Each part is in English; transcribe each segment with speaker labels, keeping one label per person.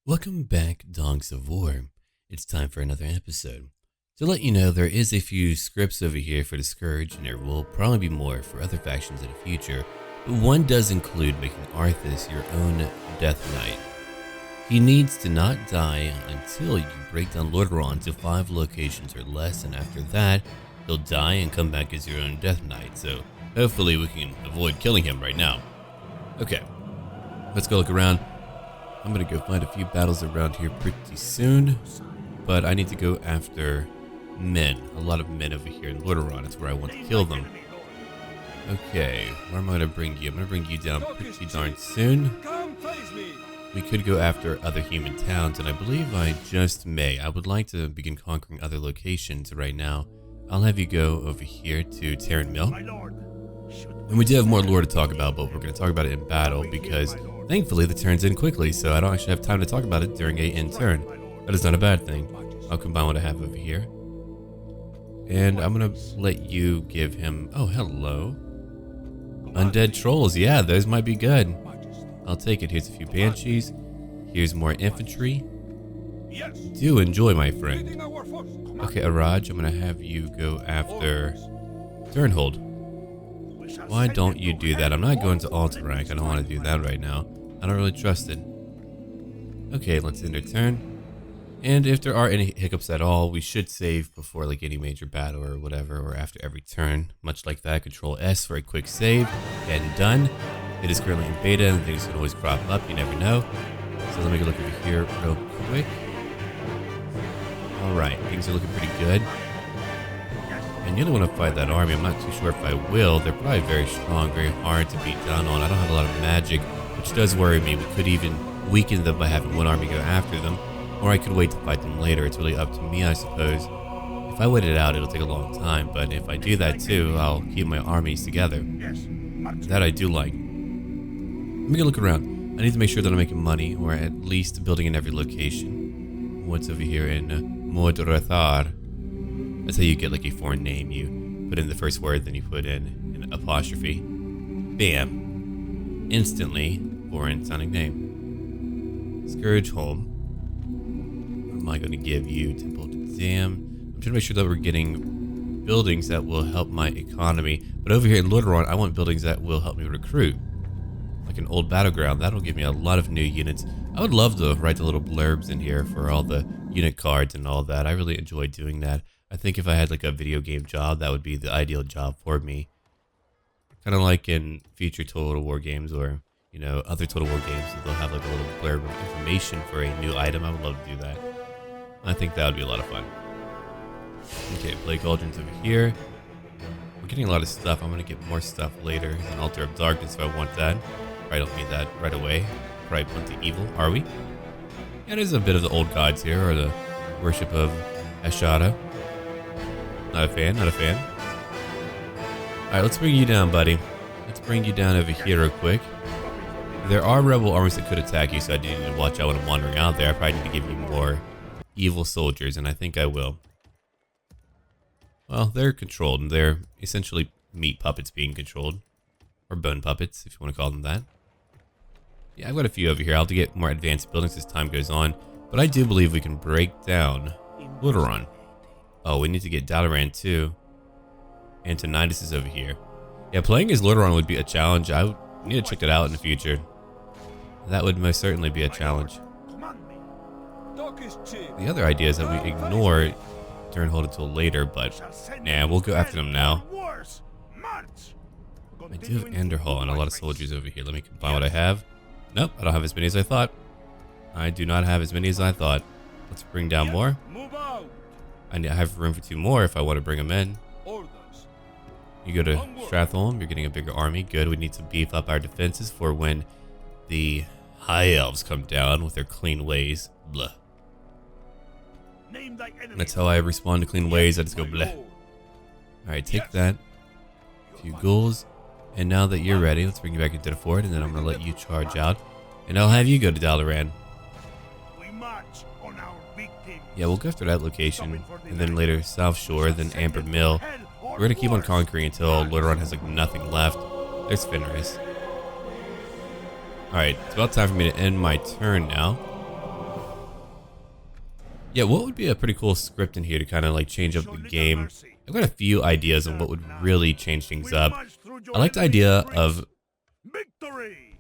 Speaker 1: Welcome back, Dogs of War. It's time for another episode. To let you know, there is a few scripts over here for the Scourge, and there will probably be more for other factions in the future, but one does include making Arthas your own Death Knight. He needs to not die until you break down Lordaeron to 5 locations or less, and after that, he'll die and come back as your own Death Knight, so hopefully we can avoid killing him right now. Okay, let's go look around. I'm gonna go find a few battles around here pretty soon, but I need to go after men. A lot of men over here in Lordaeron. It's where I want to kill them. Okay, where am I gonna bring you? I'm gonna bring you down pretty darn soon. We could go after other human towns, and I believe I just may. I would like to begin conquering other locations right now. I'll have you go over here to Terran Mill. And we do have more lore to talk about, but we're gonna talk about it in battle because thankfully the turn's in quickly, so I don't actually have time to talk about it during a end turn. That is not a bad thing. I'll combine what I have over here. And I'm gonna let you give him, oh hello. Undead trolls, yeah, those might be good. I'll take it. Here's a few banshees. Here's more infantry. Do enjoy, my friend. Okay, Araj, I'm gonna have you go after Turnhold. Why don't you do that? I'm not going to alter rank. I don't want to do that right now. I don't really trust it. Okay, let's end our turn. And if there are any hiccups at all, we should save before like any major battle or whatever, or after every turn. Much like that, Control S for a quick save, and done. It is currently in beta, and things can always crop up. You never know. So let me go look over here real quick. All right, things are looking pretty good. And you don't want to fight that army. I'm not too sure if I will. They're probably very strong, very hard to beat down on. I don't have a lot of magic, which does worry me. We could even weaken them by having one army go after them, or I could wait to fight them later. It's really up to me, I suppose. If I wait it out, it'll take a long time, but if I do that too, I'll keep my armies together. That I do like. Let me go look around. I need to make sure that I'm making money, or at least building in every location. What's over here in Mordrathar? That's how you get like a foreign name. You put in the first word, then you put in an apostrophe. Bam. Instantly foreign sounding name. Scourge home. What am I going to give you? Temple to Dam. I'm trying to make sure that we're getting buildings that will help my economy. But over here in Lordaeron, I want buildings that will help me recruit. Like an old battleground. That'll give me a lot of new units. I would love to write the little blurbs in here for all the unit cards and all that. I really enjoy doing that. I think if I had like a video game job, that would be the ideal job for me. Kind of like in future Total War games, or you know, other Total War games, they'll have like a little blurb of information for a new item. I would love to do that. I think that would be a lot of fun. Okay, Plague Cauldrons over here. We're getting a lot of stuff. I'm gonna get more stuff later. An Altar of Darkness if I want that. Probably don't need that right away. Probably plenty evil. Are we? Yeah, there's a bit of the old gods here, or the worship of Ashada. Not a fan, not a fan. Alright, let's bring you down, buddy. Let's bring you down over here real quick. There are rebel armies that could attack you, so I do need to watch out when I'm wandering out there. I probably need to give you more evil soldiers, and I think I will. Well, they're controlled, and they're essentially meat puppets being controlled. Or bone puppets, if you want to call them that. Yeah, I've got a few over here. I'll have to get more advanced buildings as time goes on. But I do believe we can break down Lordaeron. Oh, we need to get Dalaran too. And Tinnitus is over here. Yeah, playing as Lordaeron would be a challenge. I would need to check that out in the future. That would most certainly be a challenge. The other idea is that we ignore Turnhold until later, but nah, we'll go after them now. I do have Enderhall and a lot of soldiers over here. Let me combine what I have. Nope, I don't have as many as I thought. I do not have as many as I thought. Let's bring down more. I have room for 2 more if I want to bring them in. You go to Stratholm, you're getting a bigger army. Good, we need to beef up our defenses for when the High Elves come down with their clean ways. Blah. That's how I respond to clean ways, I just go blah. Alright, take that. A few ghouls. And now that you're ready, let's bring you back into the fort, and then I'm going to let you charge out. And I'll have you go to Dalaran. Yeah, we'll go after that location, and then later South Shore, then Amber Mill. We're gonna keep on conquering until Lordaeron has like nothing left. There's Fenris. Alright, it's about time for me to end my turn now. Yeah, what would be a pretty cool script in here to kind of like change up the game? I've got a few ideas on what would really change things up. I like the idea of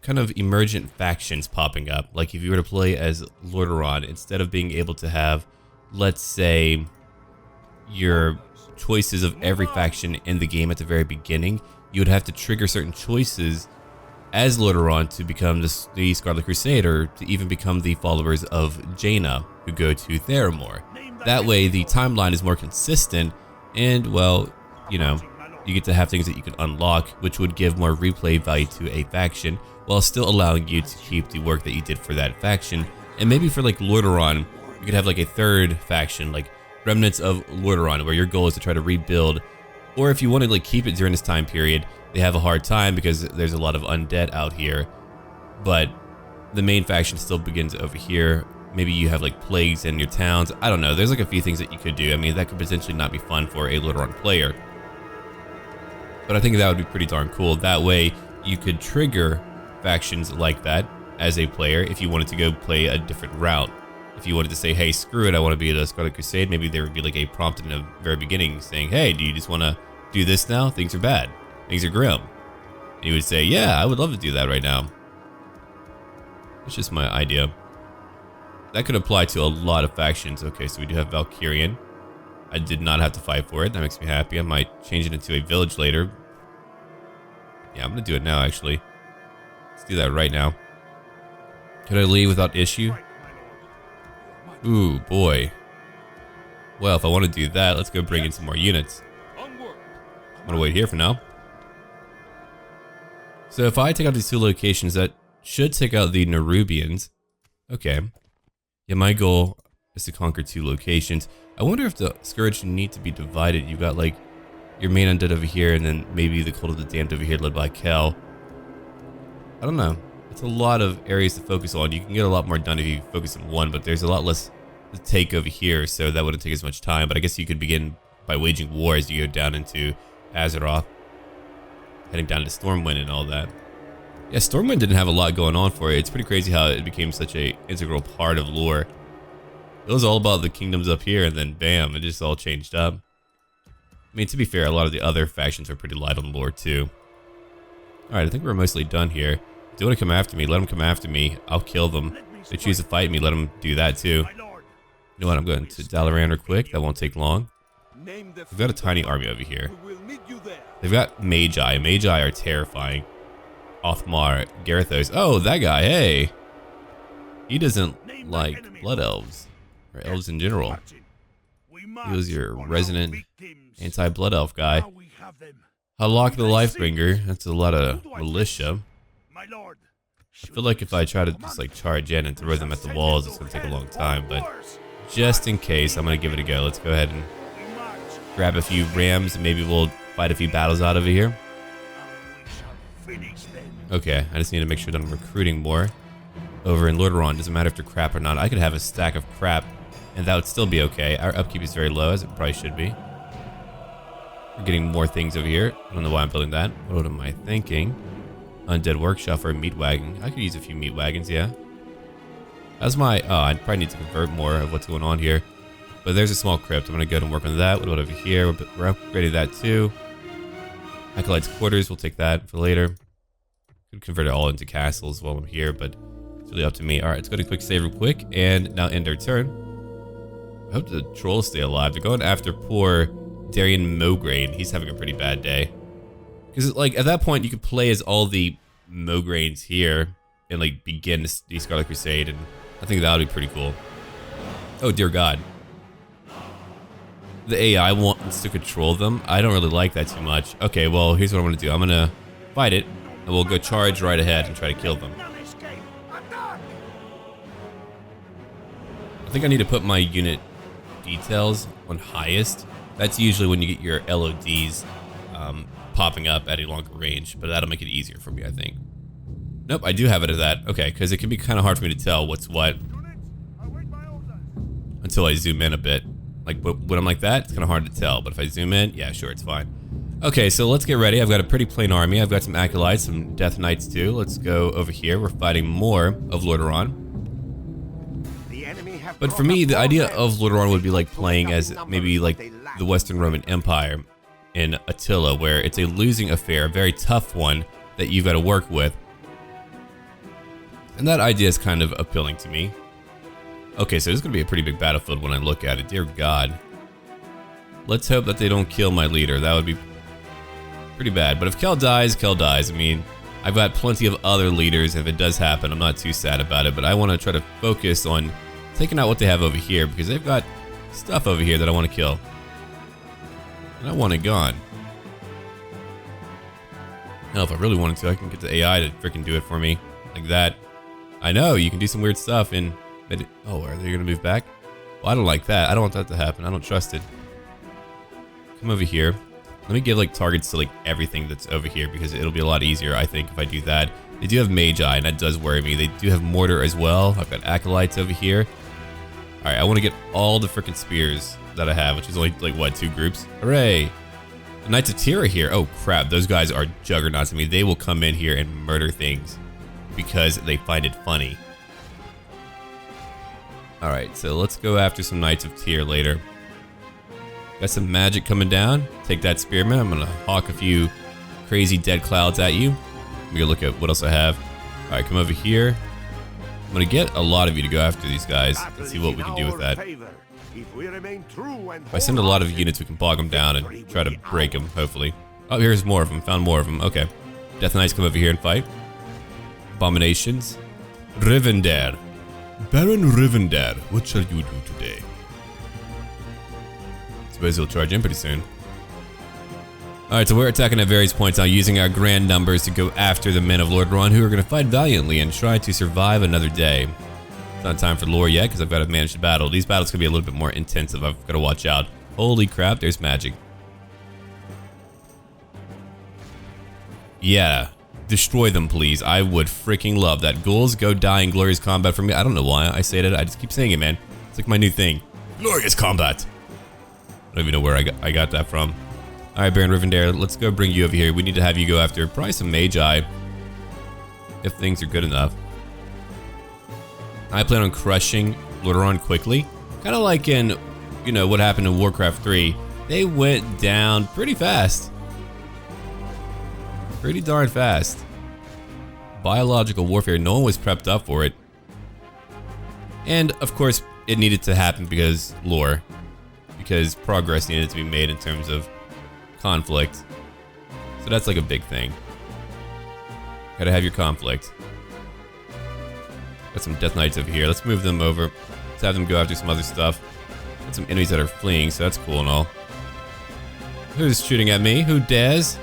Speaker 1: kind of emergent factions popping up. Like if you were to play as Lordaeron, instead of being able to have, let's say, your choices of every faction in the game at the very beginning, you would have to trigger certain choices as Lordaeron to become the Scarlet Crusade, or to even become the followers of Jaina, who go to Theramore. That way the timeline is more consistent, and well, you know, you get to have things that you can unlock, which would give more replay value to a faction, while still allowing you to keep the work that you did for that faction. And maybe for like Lordaeron, you could have like a third faction, like Remnants of Lordaeron, where your goal is to try to rebuild. Or if you want to like keep it during this time period, they have a hard time because there's a lot of undead out here, but the main faction still begins over here. Maybe you have like plagues in your towns. I don't know. There's like a few things that you could do. I mean, that could potentially not be fun for a Lordaeron player, but I think that would be pretty darn cool. That way you could trigger factions like that as a player if you wanted to go play a different route. If you wanted to say, hey, screw it, I want to be the Scarlet Crusade, maybe there would be like a prompt in the very beginning saying, hey, do you just want to do this now? Things are bad. Things are grim. And you would say, yeah, I would love to do that right now. It's just my idea. That could apply to a lot of factions. Okay, so we do have Valkyrian. I did not have to fight for it. That makes me happy. I might change it into a village later. Yeah, I'm going to do it now, actually. Let's do that right now. Could I leave without issue? Ooh, boy. Well, if I want to do that, let's go bring in some more units. I'm going to wait here for now. So if I take out these two locations, that should take out the Nerubians. Okay. Yeah, my goal is to conquer 2 locations. I wonder if the Scourge need to be divided. You've got like your main undead over here, and then maybe the Cult of the Damned over here led by Kel. I don't know. It's a lot of areas to focus on. You can get a lot more done if you focus on one, but there's a lot less to take over here, so that wouldn't take as much time. But I guess you could begin by waging war as you go down into Azeroth, heading down to Stormwind and all that. Yeah, Stormwind didn't have a lot going on for it. It's pretty crazy how it became such a integral part of lore. It was all about the kingdoms up here, and then bam, it just all changed up. I mean, to be fair, a lot of the other factions are pretty light on lore too. Alright, I think we're mostly done here. If they want to come after me, let them come after me. I'll kill them. If they choose to fight me, let them do that too. You know what, I'm going to Dalaran real quick. That won't take long. We've got a tiny army over here. They've got Magi. Magi are terrifying. Othmar, Garethos. Oh, that guy, hey. He doesn't like blood elves, or elves in general. He was your resident anti-blood elf guy. Halak the Lifebringer, that's a lot of militia. I feel like if I try to just like charge in and throw them at the walls, it's going to take a long time, but just in case, I'm going to give it a go. Let's go ahead and grab a few rams, and maybe we'll fight a few battles out over here. Okay, I just need to make sure that I'm recruiting more over in Lordaeron. Doesn't matter if they're crap or not. I could have a stack of crap, and that would still be okay. Our upkeep is very low, as it probably should be. We're getting more things over here. I don't know why I'm building that. What am I thinking? Undead Workshop for a meat wagon. I could use a few meat wagons, yeah. That's my... Oh, I probably need to convert more of what's going on here. But there's a small crypt. I'm going to go ahead and work on that. What about over here? We're upgrading that too. Acolyte's Quarters. We'll take that for later. Could convert it all into castles while I'm here, but it's really up to me. Alright, let's go to quick save real quick, and now end our turn. I hope the trolls stay alive. They're going after poor Darian Mograine. He's having a pretty bad day. Because, like, at that point, you could play as all the Mograines here and, like, begin the Scarlet Crusade, and I think that would be pretty cool. Oh, dear God. The AI wants to control them. I don't really like that too much. Okay, well, here's what I'm going to do. I'm going to fight it, and we'll go charge right ahead and try to kill them. I think I need to put my unit details on highest. That's usually when you get your LODs popping up at a longer range, but that'll make it easier for me, I think. Nope, I do have it at that. Okay, because it can be kind of hard for me to tell what's what until I zoom in a bit. Like, when I'm like that, it's kind of hard to tell, but if I zoom in, yeah, sure, it's fine. Okay, so let's get ready. I've got a pretty plain army. I've got some Acolytes, some Death Knights too. Let's go over here. We're fighting more of Lordaeron. But for me, the idea of Lordaeron would be like playing as maybe like the Western Roman Empire in Attila, where it's a losing affair, a very tough one that you've got to work with. And that idea is kind of appealing to me. Okay, so this is going to be a pretty big battlefield when I look at it. Dear God. Let's hope that they don't kill my leader. That would be pretty bad. But if Kel dies, Kel dies. I mean, I've got plenty of other leaders. If it does happen, I'm not too sad about it. But I want to try to focus on taking out what they have over here, because they've got stuff over here that I want to kill. And I want it gone. Now, if I really wanted to, I can get the AI to freaking do it for me. Like that. I know, you can do some weird stuff in... Oh, are they going to move back? Well, I don't like that. I don't want that to happen. I don't trust it. Come over here. Let me give like targets to like everything that's over here, because it'll be a lot easier, I think, if I do that. They do have Magi, and that does worry me. They do have Mortar as well. I've got Acolytes over here. Alright, I want to get all the freaking spears that I have, which is only like, what, 2 groups? Hooray! The Knights of Tyr are here. Oh crap, those guys are juggernauts. I mean, they will come in here and murder things because they find it funny. Alright, so let's go after some Knights of Tyr later. Got some magic coming down. Take that, Spearman. I'm gonna hawk a few crazy dead clouds at you. Let me go look at what else I have. Alright, come over here. I'm gonna get a lot of you to go after these guys. Let's see what we can do with that. If I send a lot of units, we can bog them down and try to break them, hopefully. Oh, here's more of them. Found more of them. Okay. Death Knights, come over here and fight. Abominations. Rivendare. Baron Rivendare, what shall you do today? Suppose he'll charge in pretty soon. Alright, so we're attacking at various points now, using our grand numbers to go after the men of Lordaeron, who are going to fight valiantly and try to survive another day. It's not time for lore yet, because I've got to manage the battle. These battles can be a little bit more intensive. I've got to watch out. Holy crap, there's magic. Yeah. Destroy them, please. I would freaking love that. Ghouls, go die in glorious combat for me. I don't know why I say that. I just keep saying it, man. It's like my new thing. Glorious combat. I don't even know where I got that from. Alright, Baron Rivendare, let's go bring you over here. We need to have you go after probably some Magi, if things are good enough. I plan on crushing Lordaeron quickly. Kind of like in, you know, what happened in Warcraft 3. They went down pretty fast. Pretty darn fast. Biological warfare, no one was prepped up for it. And, of course, it needed to happen because lore. Because progress needed to be made in terms of conflict. So that's like a big thing. Gotta have your conflict. Got some Death Knights over here. Let's move them over. Let's have them go after some other stuff. Got some enemies that are fleeing, so that's cool and all. Who's shooting at me? Who dares?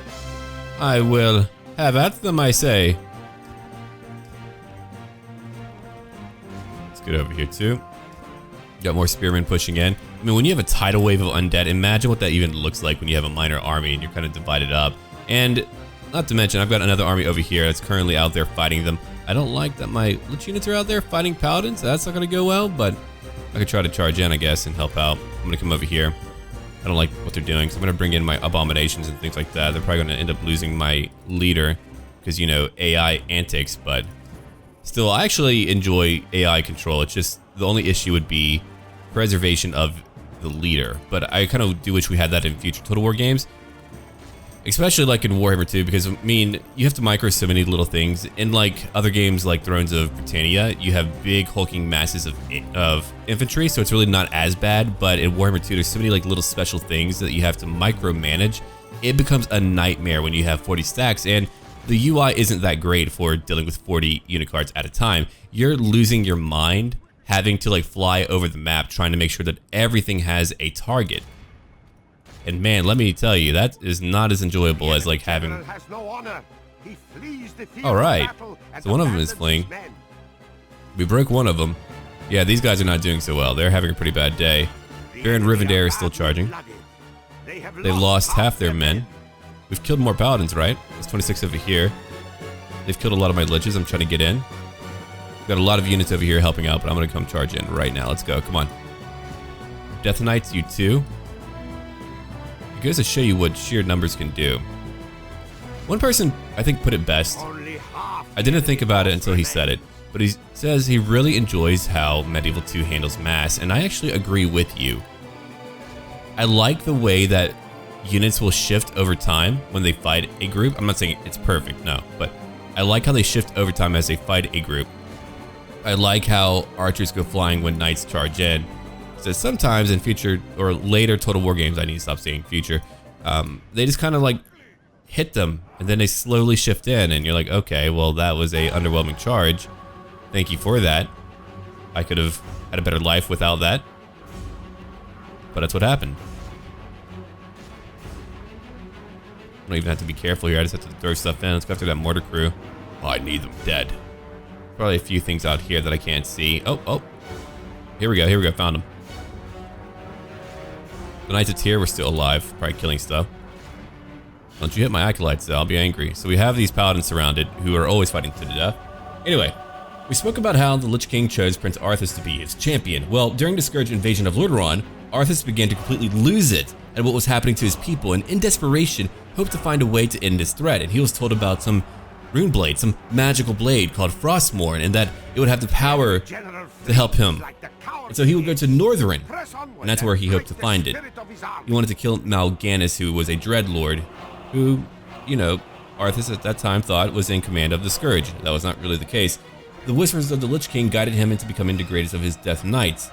Speaker 1: I will have at them, I say. Let's get over here too. Got more spearmen pushing in. I mean, when you have a tidal wave of undead, imagine what that even looks like when you have a minor army and you're kind of divided up. And not to mention, I've got another army over here that's currently out there fighting them. I don't like that my lich units are out there fighting paladins. That's not going to go well, but I could try to charge in, I guess, and help out. I'm going to come over here. I don't like what they're doing, so I'm going to bring in my abominations and things like that. They're probably going to end up losing my leader because, you know, AI antics, but still, I actually enjoy AI control. It's just the only issue would be preservation of the leader, but I kind of do wish we had that in future Total War games, especially like in Warhammer 2, because I mean, you have to micro so many little things. In like other games like Thrones of Britannia, you have big hulking masses of infantry, so it's really not as bad, but in Warhammer 2 there's so many like little special things that you have to micromanage. It becomes a nightmare when you have 40 stacks, and the UI isn't that great for dealing with 40 unit cards at a time. You're losing your mind having to like fly over the map trying to make sure that everything has a target. And man, let me tell you, that is not as enjoyable as like having... Alright, so one of them is fleeing. We broke one of them. Yeah, these guys are not doing so well. They're having a pretty bad day. Baron Rivendare is still charging. They lost half their men. We've killed more paladins, right? There's 26 over here. They've killed a lot of my liches. I'm trying to get in. Got a lot of units over here helping out, but I'm gonna come charge in right now. Let's go, come on. Death Knights, you too. It goes to show you what sheer numbers can do. One person, I think, put it best. I didn't think about it until he said it. but he says he really enjoys how Medieval 2 handles mass, and I actually agree with you. I like the way that units will shift over time when they fight a group. I'm not saying it's perfect, no, but I like how they shift over time as they fight a group. I like how archers go flying when knights charge in. So sometimes in future or later Total War games, I need to stop saying future, they just kind of like hit them and then they slowly shift in and you're like, okay, well that was a underwhelming charge. Thank you for that. I could have had a better life without that. But that's what happened. I don't even have to be careful here. I just have to throw stuff in. Let's go after that mortar crew. Oh, I need them dead. Probably a few things out here that I can't see. Oh. Here we go. Found them. The Knights of Tyr were still alive. Probably killing stuff. Don't you hit my acolytes though, I'll be angry. So we have these paladins surrounded who are always fighting to the death. Anyway, we spoke about how the Lich King chose Prince Arthas to be his champion. Well, during the Scourge invasion of Lordaeron, Arthas began to completely lose it at what was happening to his people, and in desperation, hoped to find a way to end this threat. And he was told about some rune blade, some magical blade called Frostmourne, and that it would have the power to help him. And so he would go to Northrend, and that's where he hoped to find it. He wanted to kill Mal'Ganis, who was a Dreadlord, who, you know, Arthas at that time thought was in command of the Scourge. That was not really the case. The whispers of the Lich King guided him into becoming the greatest of his Death Knights.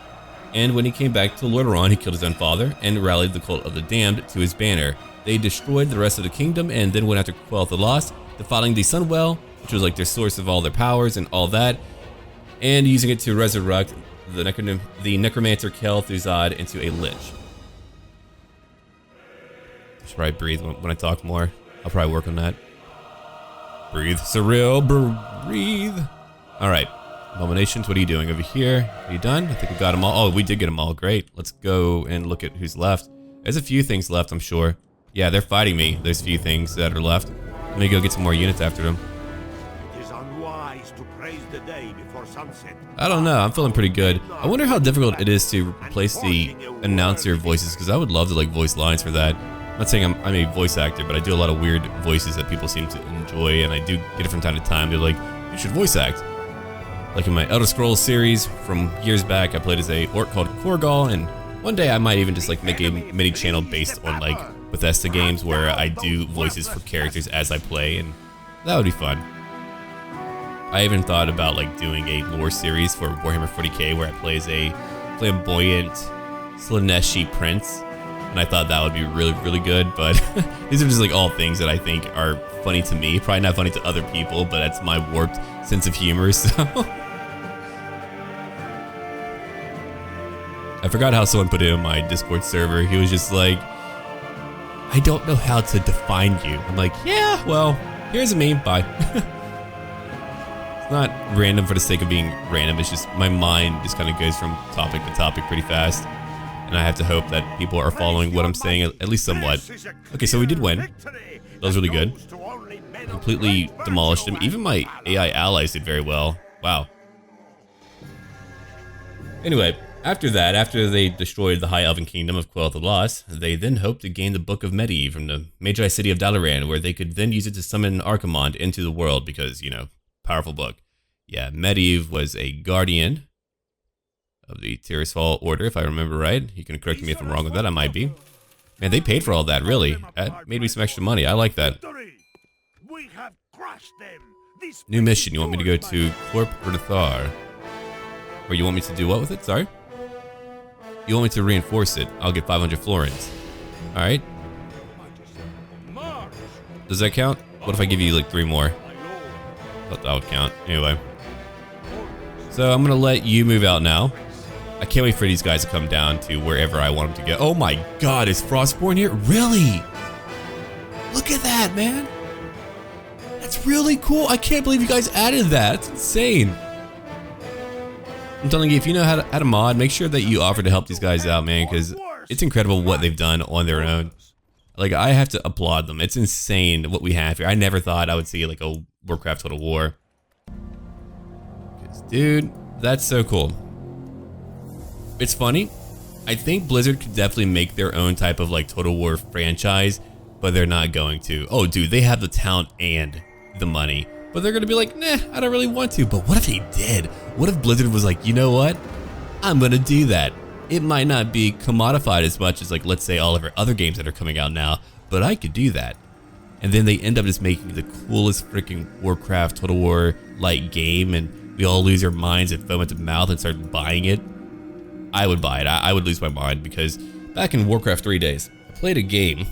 Speaker 1: And when he came back to Lordaeron, he killed his own father and rallied the Cult of the Damned to his banner. They destroyed the rest of the kingdom and then went after Quel'Tha the Lost, defiling the Sunwell, which was like their source of all their powers and all that, and using it to resurrect the necromancer Kel'Thuzad into a lich. I should probably breathe when I talk more. I'll probably work on that. Breathe, Surreal, breathe. All right, Abominations, what are you doing over here? Are you done? I think we got them all. Oh, we did get them all. Great. Let's go and look at who's left. There's a few things left, I'm sure. Yeah, they're fighting me. There's a few things that are left. Let me go get some more units after them.
Speaker 2: It is unwise to praise the day before sunset.
Speaker 1: I don't know. I'm feeling pretty good. I wonder how difficult it is to replace the announcer voices, because I would love to like voice lines for that. I'm not saying I'm a voice actor, but I do a lot of weird voices that people seem to enjoy, and I do get it from time to time. They're like, you should voice act. Like in my Elder Scrolls series from years back, I played as a orc called Korgal, and one day I might even just like make a mini channel based on like Bethesda games where I do voices for characters as I play, and that would be fun. I even thought about like doing a lore series for Warhammer 40k where I play as a flamboyant Slaaneshi prince, and I thought that would be really, really good, but these are just like all things that I think are funny to me. Probably not funny to other people, but that's my warped sense of humor, so... I forgot how someone put it in my Discord server. He was just like, I don't know how to define you. I'm like, yeah, well, here's a meme, bye. It's not random for the sake of being random. It's just my mind just kind of goes from topic to topic pretty fast. And I have to hope that people are following what I'm saying, at least somewhat. Okay, so we did win. That was really good. Completely demolished him. Even my AI allies did very well. Wow. Anyway, after that, after they destroyed the High Elven Kingdom of Quel'Tha the Lost, they then hoped to gain the Book of Medivh from the Magi City of Dalaran, where they could then use it to summon Archimonde into the world because, you know, powerful book. Yeah, Medivh was a guardian of the Tirisfal Order, if I remember right. You can correct me if I'm wrong with that, I might be. Man, they paid for all that, really. That made me some extra money. I like that. New mission. You want me to go to Corp Urthar? Or you want me to do what with it? Sorry? You want me to reinforce it? I'll get 500 florins. Alright. Does that count? What if I give you like 3 more? Thought that would count. Anyway. So I'm gonna let you move out now. I can't wait for these guys to come down to wherever I want them to go. Oh my god, is Frostborn here? Really? Look at that, man. That's really cool. I can't believe you guys added that. That's insane. I'm telling you, if you know how to mod, make sure that you offer to help these guys out, man, because it's incredible what they've done on their own. Like, I have to applaud them. It's insane what we have here. I never thought I would see, like, a Warcraft Total War. Dude, that's so cool. It's funny. I think Blizzard could definitely make their own type of, like, Total War franchise, but they're not going to. Oh, dude, they have the talent and the money. but they're gonna be like, nah, I don't really want to. But what if they did? What if Blizzard was like, you know what? I'm gonna do that. It might not be commodified as much as, like, let's say all of our other games that are coming out now, but I could do that. And then they end up just making the coolest freaking Warcraft Total War like game, and we all lose our minds and foam at the mouth and start buying it. I would buy it. I would lose my mind, because back in Warcraft 3 days, I played a game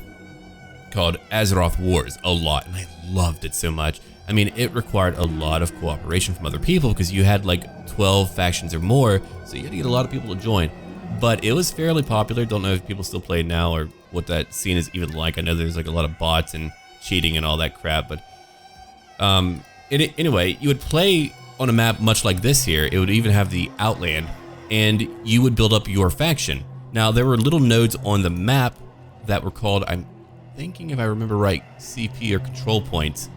Speaker 1: called Azeroth Wars a lot, and I loved it so much. I mean, it required a lot of cooperation from other people, because you had like 12 factions or more, so you had to get a lot of people to join. But it was fairly popular. Don't know if people still play it now or what that scene is even like. I know there's like a lot of bots and cheating and all that crap, but anyway, you would play on a map much like this here. It would even have the Outland, and you would build up your faction. Now, there were little nodes on the map that were called, I'm thinking if I remember right, CP or control points,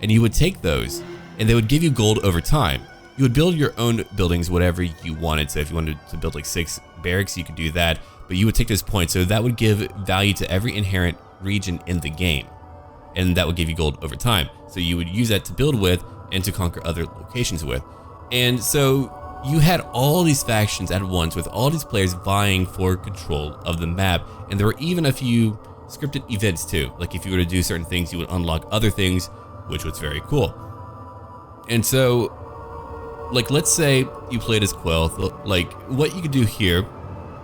Speaker 1: and you would take those, and they would give you gold over time. You would build your own buildings, whatever you wanted. So if you wanted to build like 6 barracks, you could do that, but you would take those points. So that would give value to every inherent region in the game, and that would give you gold over time. So you would use that to build with and to conquer other locations with. And so you had all these factions at once with all these players vying for control of the map. And there were even a few scripted events too. Like if you were to do certain things, you would unlock other things, which was very cool. And so, like, let's say you played as Quel'Tha, like what you could do here,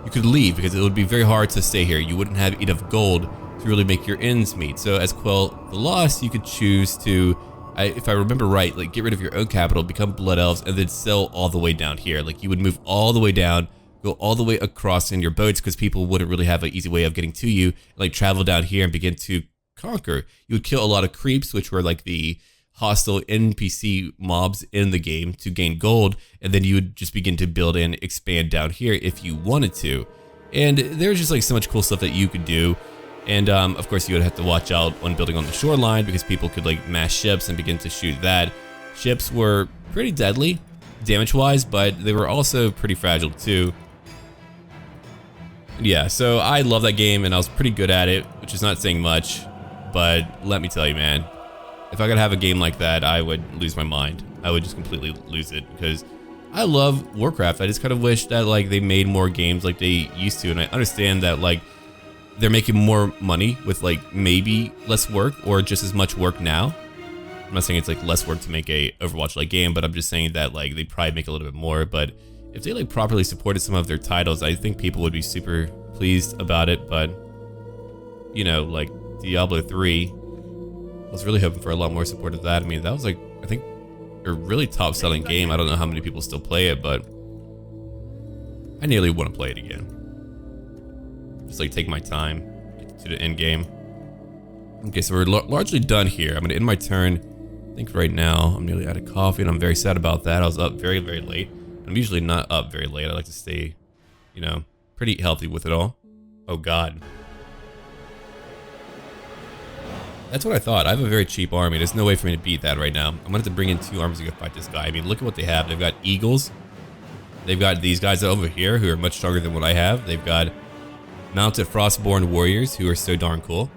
Speaker 1: you could leave, because it would be very hard to stay here. You wouldn't have enough gold to really make your ends meet. So as Quel'Tha Lost, you could choose to, if I remember right, like get rid of your own capital, become Blood Elves, and then sail all the way down here. Like you would move all the way down, go all the way across in your boats, because people wouldn't really have an easy way of getting to you, like travel down here and begin to conquer. You would kill a lot of creeps, which were like the hostile NPC mobs in the game, to gain gold, and then you would just begin to build and expand down here if you wanted to. And there's just like so much cool stuff that you could do. And of course you would have to watch out when building on the shoreline, because people could like mass ships and begin to shoot that. Ships were pretty deadly damage wise, but they were also pretty fragile too. Yeah, so I love that game, and I was pretty good at it, which is not saying much, but let me tell you, man, if I could have a game like that, I would lose my mind. I would just completely lose it, because I love Warcraft. I just kind of wish that like they made more games like they used to. And I understand that like they're making more money with like maybe less work or just as much work now. I'm not saying it's like less work to make a Overwatch like game, but I'm just saying that like they probably make a little bit more. But if they like properly supported some of their titles, I think people would be super pleased about it. But you know, like Diablo 3, I was really hoping for a lot more support of that. I mean, that was like, I think, a really top selling game. I don't know how many people still play it, but I nearly want to play it again. Just like take my time, get to the end game. Okay, so we're largely done here. I'm gonna end my turn. I think right now I'm nearly out of coffee, and I'm very sad about that. I was up very, very late. I'm usually not up very late. I like to stay, you know, pretty healthy with it all. Oh God. That's what I thought. I have a very cheap army. There's no way for me to beat that right now. I'm gonna have to bring in 2 armies to go fight this guy. I mean, look at what they have. They've got eagles. They've got these guys over here who are much stronger than what I have. They've got mounted frostborn warriors who are so darn cool.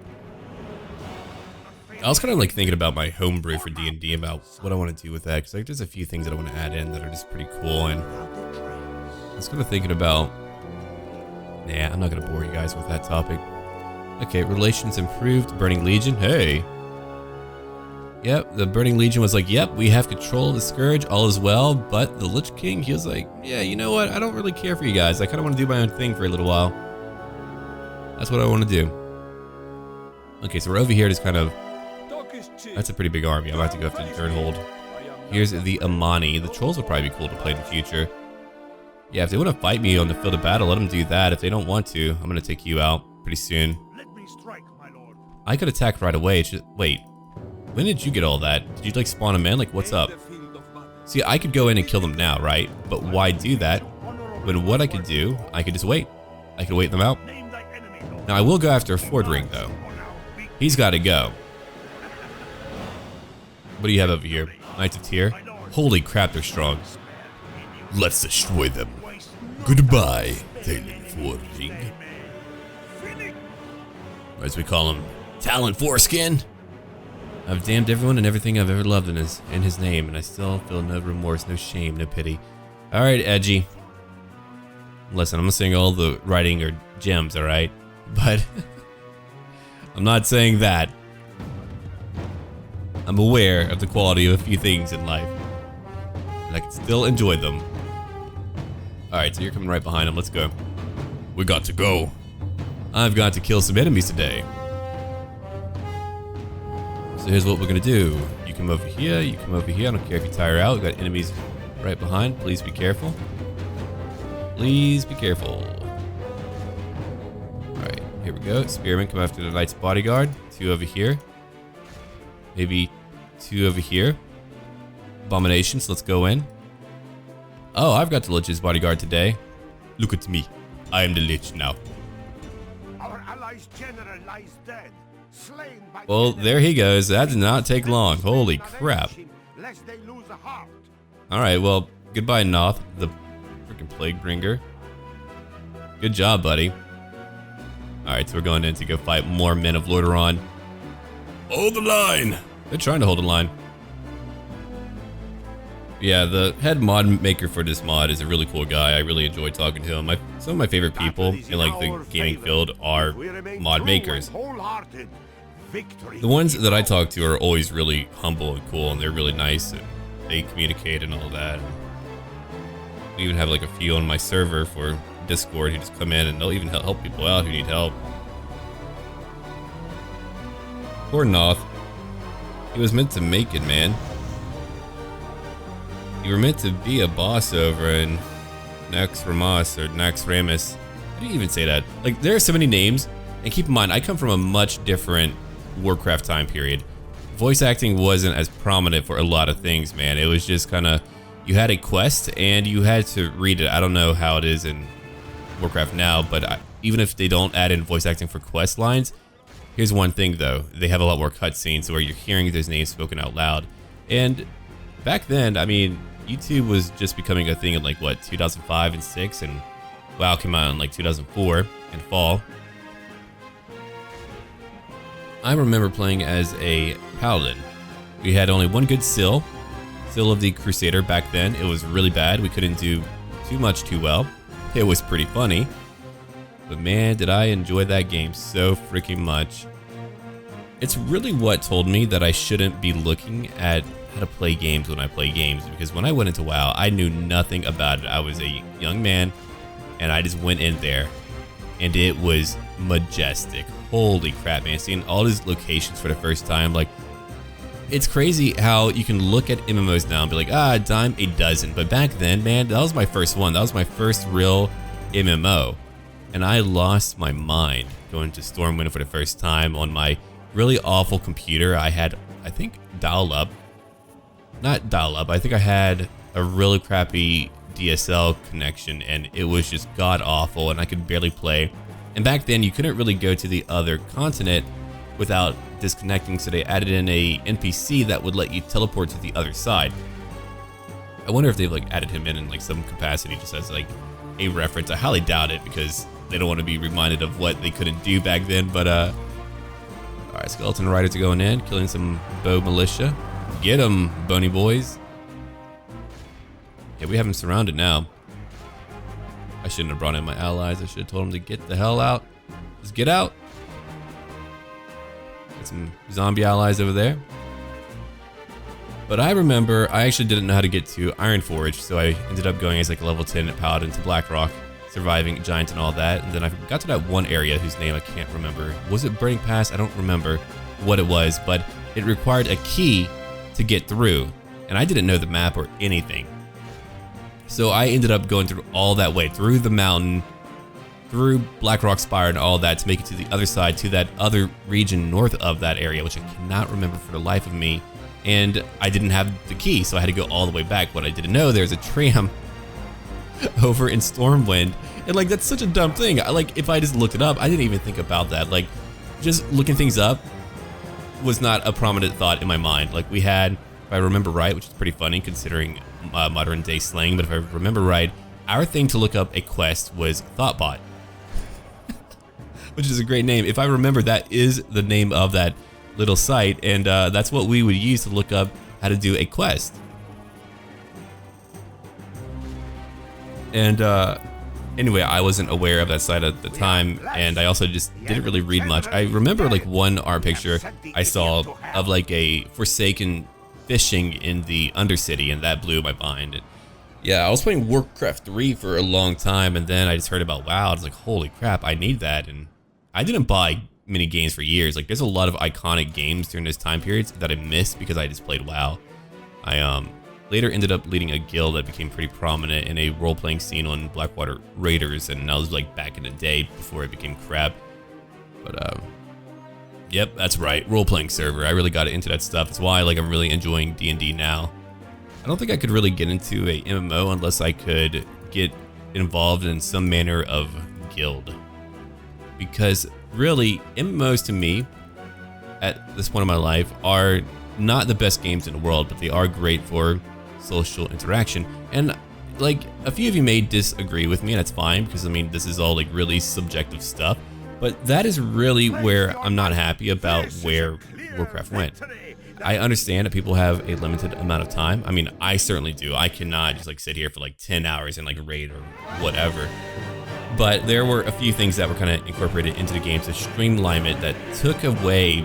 Speaker 1: I was kind of like thinking about my homebrew for D&D, about what I want to do with that, because like there's a few things that I want to add in that are just pretty cool. And I was kind of thinking about, nah, I'm not gonna bore you guys with that topic. Okay, relations improved. Burning Legion, hey. Yep, the Burning Legion was like, yep, we have control of the Scourge, all is well. But the Lich King, he was like, yeah, you know what? I don't really care for you guys. I kind of want to do my own thing for a little while. That's what I want to do. Okay, so we're over here just kind of, that's a pretty big army. I'm about to go after the Durnhold. Here's the Amani. The trolls will probably be cool to play in the future. Yeah, if they want to fight me on the field of battle, let them do that. If they don't want to, I'm going to take you out pretty soon. I could attack right away. It's just, wait, when did you get all that? Did you like spawn them in? Like, what's up? See, I could go in and kill them now, right? But why do that when what I could do, I could just wait. I could wait them out. Now I will go after Fordring though. He's got to go. What do you have over here? Knights of Tyr? Holy crap, they're strong. Let's destroy them. Goodbye, Talon Fordring. As we call him, Talon Foreskin. I've damned everyone and everything I've ever loved in his name, and I still feel no remorse, no shame, no pity. Alright, Edgy. Listen, I'm not saying all the writing are gems, alright? But I'm not saying that. I'm aware of the quality of a few things in life. And I can still enjoy them. Alright, so you're coming right behind him. Let's go. We got to go. I've got to kill some enemies today. So here's what we're gonna do. You come over here, you come over here. I don't care if you tire out. We've got enemies right behind. Please be careful. Please be careful. Alright, here we go. Spearman, come after the knight's bodyguard. 2 over here. Maybe 2 over here. Abominations, let's go in. Oh, I've got the Lich's bodyguard today. Look at me. I am the Lich now.
Speaker 2: Our allies' general lies dead, slain by
Speaker 1: Well, there he goes. That did not take long. Holy crap.
Speaker 2: Lest they lose a heart.
Speaker 1: Alright, well, goodbye, Noth, the freaking Plague Bringer. Good job, buddy. Alright, so we're going in to go fight more men of Lordaeron. Hold the line! They're trying to hold the line. Yeah, the head mod maker for this mod is a really cool guy. I really enjoy talking to him. Some of my favorite people in like the gaming field are mod makers. The ones that I talk to are always really humble and cool, and they're really nice, and they communicate and all that. We even have like a few on my server for Discord who just come in and they'll even help people out who need help. Poor Noth. He was meant to make it, man. You were meant to be a boss over in Nax Ramas or Nax Ramus. How do you even say that? Like, there are so many names, and keep in mind, I come from a much different Warcraft time period. Voice acting wasn't as prominent for a lot of things, man. It was just kind of, you had a quest and you had to read it. I don't know how it is in Warcraft now, but even if they don't add in voice acting for quest lines, here's one thing though, they have a lot more cutscenes where you're hearing those names spoken out loud. And back then, I mean, YouTube was just becoming a thing in like what, 2005 and 6, and WoW came out in like 2004 in fall. I remember playing as a paladin. We had only one good Sill of the Crusader back then. It was really bad. We couldn't do too much too well. It was pretty funny, but man, did I enjoy that game so freaking much. It's really what told me that I shouldn't be looking at how to play games when I play games, because when I went into WoW, I knew nothing about it. I was a young man and I just went in there and it was majestic. Holy crap, man, seeing all these locations for the first time, like, it's crazy how you can look at MMOs now and be like, ah, dime a dozen. But back then, man, that was my first one. That was my first real MMO. And I lost my mind going to Stormwind for the first time on my really awful computer. I had, I think, dial-up. Not dial-up, I think I had a really crappy DSL connection, and it was just god-awful, and I could barely play. And back then, you couldn't really go to the other continent without disconnecting, so they added in a NPC that would let you teleport to the other side. I wonder if they've like added him in like some capacity just as like a reference. I highly doubt it, because they don't want to be reminded of what they couldn't do back then. But alright, Skeleton Riders are going in, killing some bow militia. Get them, bony boys. Yeah, we have them surrounded now. I shouldn't have brought in my allies. I should have told them to get the hell out. Just get out. Got some zombie allies over there. But I remember I actually didn't know how to get to Ironforge, so I ended up going as like a level 10 paladin to Blackrock, surviving giant and all that. And then I got to that one area whose name I can't remember. Was it Burning Pass? I don't remember what it was, but it required a key to get through, and I didn't know the map or anything. So I ended up going through all that way, through the mountain, through Blackrock Spire and all that, to make it to the other side, to that other region north of that area, which I cannot remember for the life of me. And I didn't have the key, so I had to go all the way back. What I didn't know, there's a tram over in Stormwind, and like, that's such a dumb thing. Like, if I just looked it up, I didn't even think about that. Like, just looking things up was not a prominent thought in my mind. Like, we had, if I remember right, which is pretty funny considering modern day slang, but if I remember right, our thing to look up a quest was Thoughtbot, which is a great name. If I remember, that is the name of that little site, and that's what we would use to look up how to do a quest. And anyway, I wasn't aware of that site at the time, and I also just didn't really read much. I remember like one art picture I saw of like a forsaken fishing in the Undercity, and that blew my mind. And yeah, I was playing Warcraft 3 for a long time, and then I just heard about WoW. I was like, holy crap, I need that. And I didn't buy many games for years. Like, there's a lot of iconic games during those time periods that I missed because I just played WoW. I later ended up leading a guild that became pretty prominent in a role-playing scene on Blackwater Raiders, and that was like back in the day before it became crap. But yep, that's right, role-playing server. I really got into that stuff. That's why like I'm really enjoying D&D now. I don't think I could really get into a MMO unless I could get involved in some manner of guild. Because really, MMOs to me, at this point in my life, are not the best games in the world, but they are great for social interaction. And like, a few of you may disagree with me, and that's fine, because I mean, this is all like really subjective stuff. But that is really where I'm not happy about where Warcraft went. I understand that people have a limited amount of time. I mean, I certainly do. I cannot just like sit here for like 10 hours and like raid or whatever. But there were a few things that were kind of incorporated into the game to streamline it that took away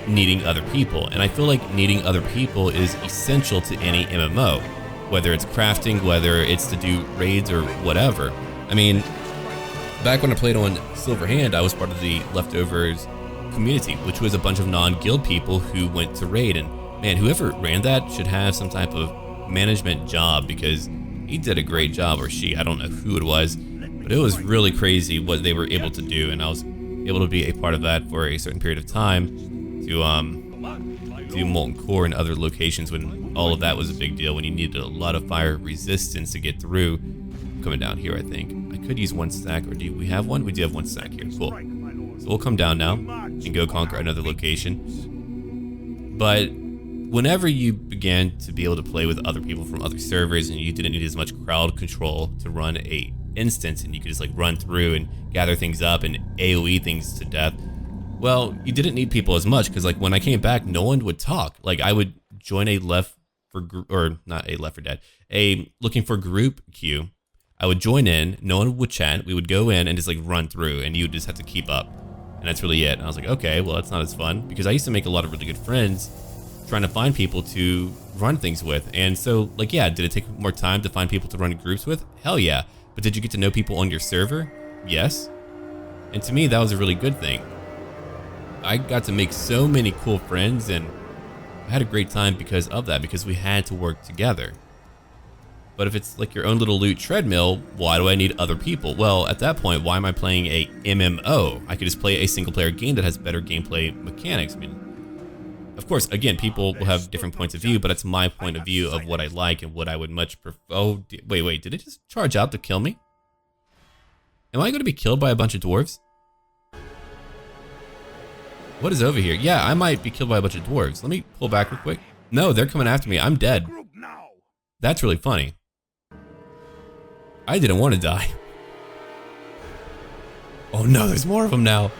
Speaker 1: needing other people. And I feel like needing other people is essential to any MMO, whether it's crafting, whether it's to do raids or whatever. I mean, back when I played on Silverhand, I was part of the Leftovers community, which was a bunch of non-guild people who went to raid. And man, whoever ran that should have some type of management job, because he did a great job, or she, I don't know who it was, but it was really crazy what they were able to do. And I was able to be a part of that for a certain period of time to do Molten Core and other locations when all of that was a big deal, when you needed a lot of fire resistance to get through. Coming down here, I think. I could use one stack, or do we have one? We do have one stack here, cool. So we'll come down now and go conquer another location. But whenever you began to be able to play with other people from other servers, and you didn't need as much crowd control to run a instance, and you could just like run through and gather things up and AoE things to death, well, you didn't need people as much, because like when I came back, no one would talk. Like I would join a looking for group queue. I would join in, no one would chat, we would go in and just like run through, and you would just have to keep up. And that's really it. And I was like, okay, well, that's not as fun, because I used to make a lot of really good friends trying to find people to run things with. And so like, yeah, did it take more time to find people to run groups with? Hell yeah. But did you get to know people on your server? Yes. And to me, that was a really good thing. I got to make so many cool friends, and I had a great time because of that, because we had to work together. But if it's like your own little loot treadmill, why do I need other people? Well, at that point, why am I playing a MMO? I could just play a single player game that has better gameplay mechanics. I mean, of course, again, people will have different points of view, but it's my point of view of what I like and what I would much prefer. Oh, wait, did it just charge out to kill me? Am I going to be killed by a bunch of dwarves? What is over here? Yeah, I might be killed by a bunch of dwarves. Let me pull back real quick. No, they're coming after me. I'm dead. That's really funny. I didn't want to die. Oh no, there's more of them now.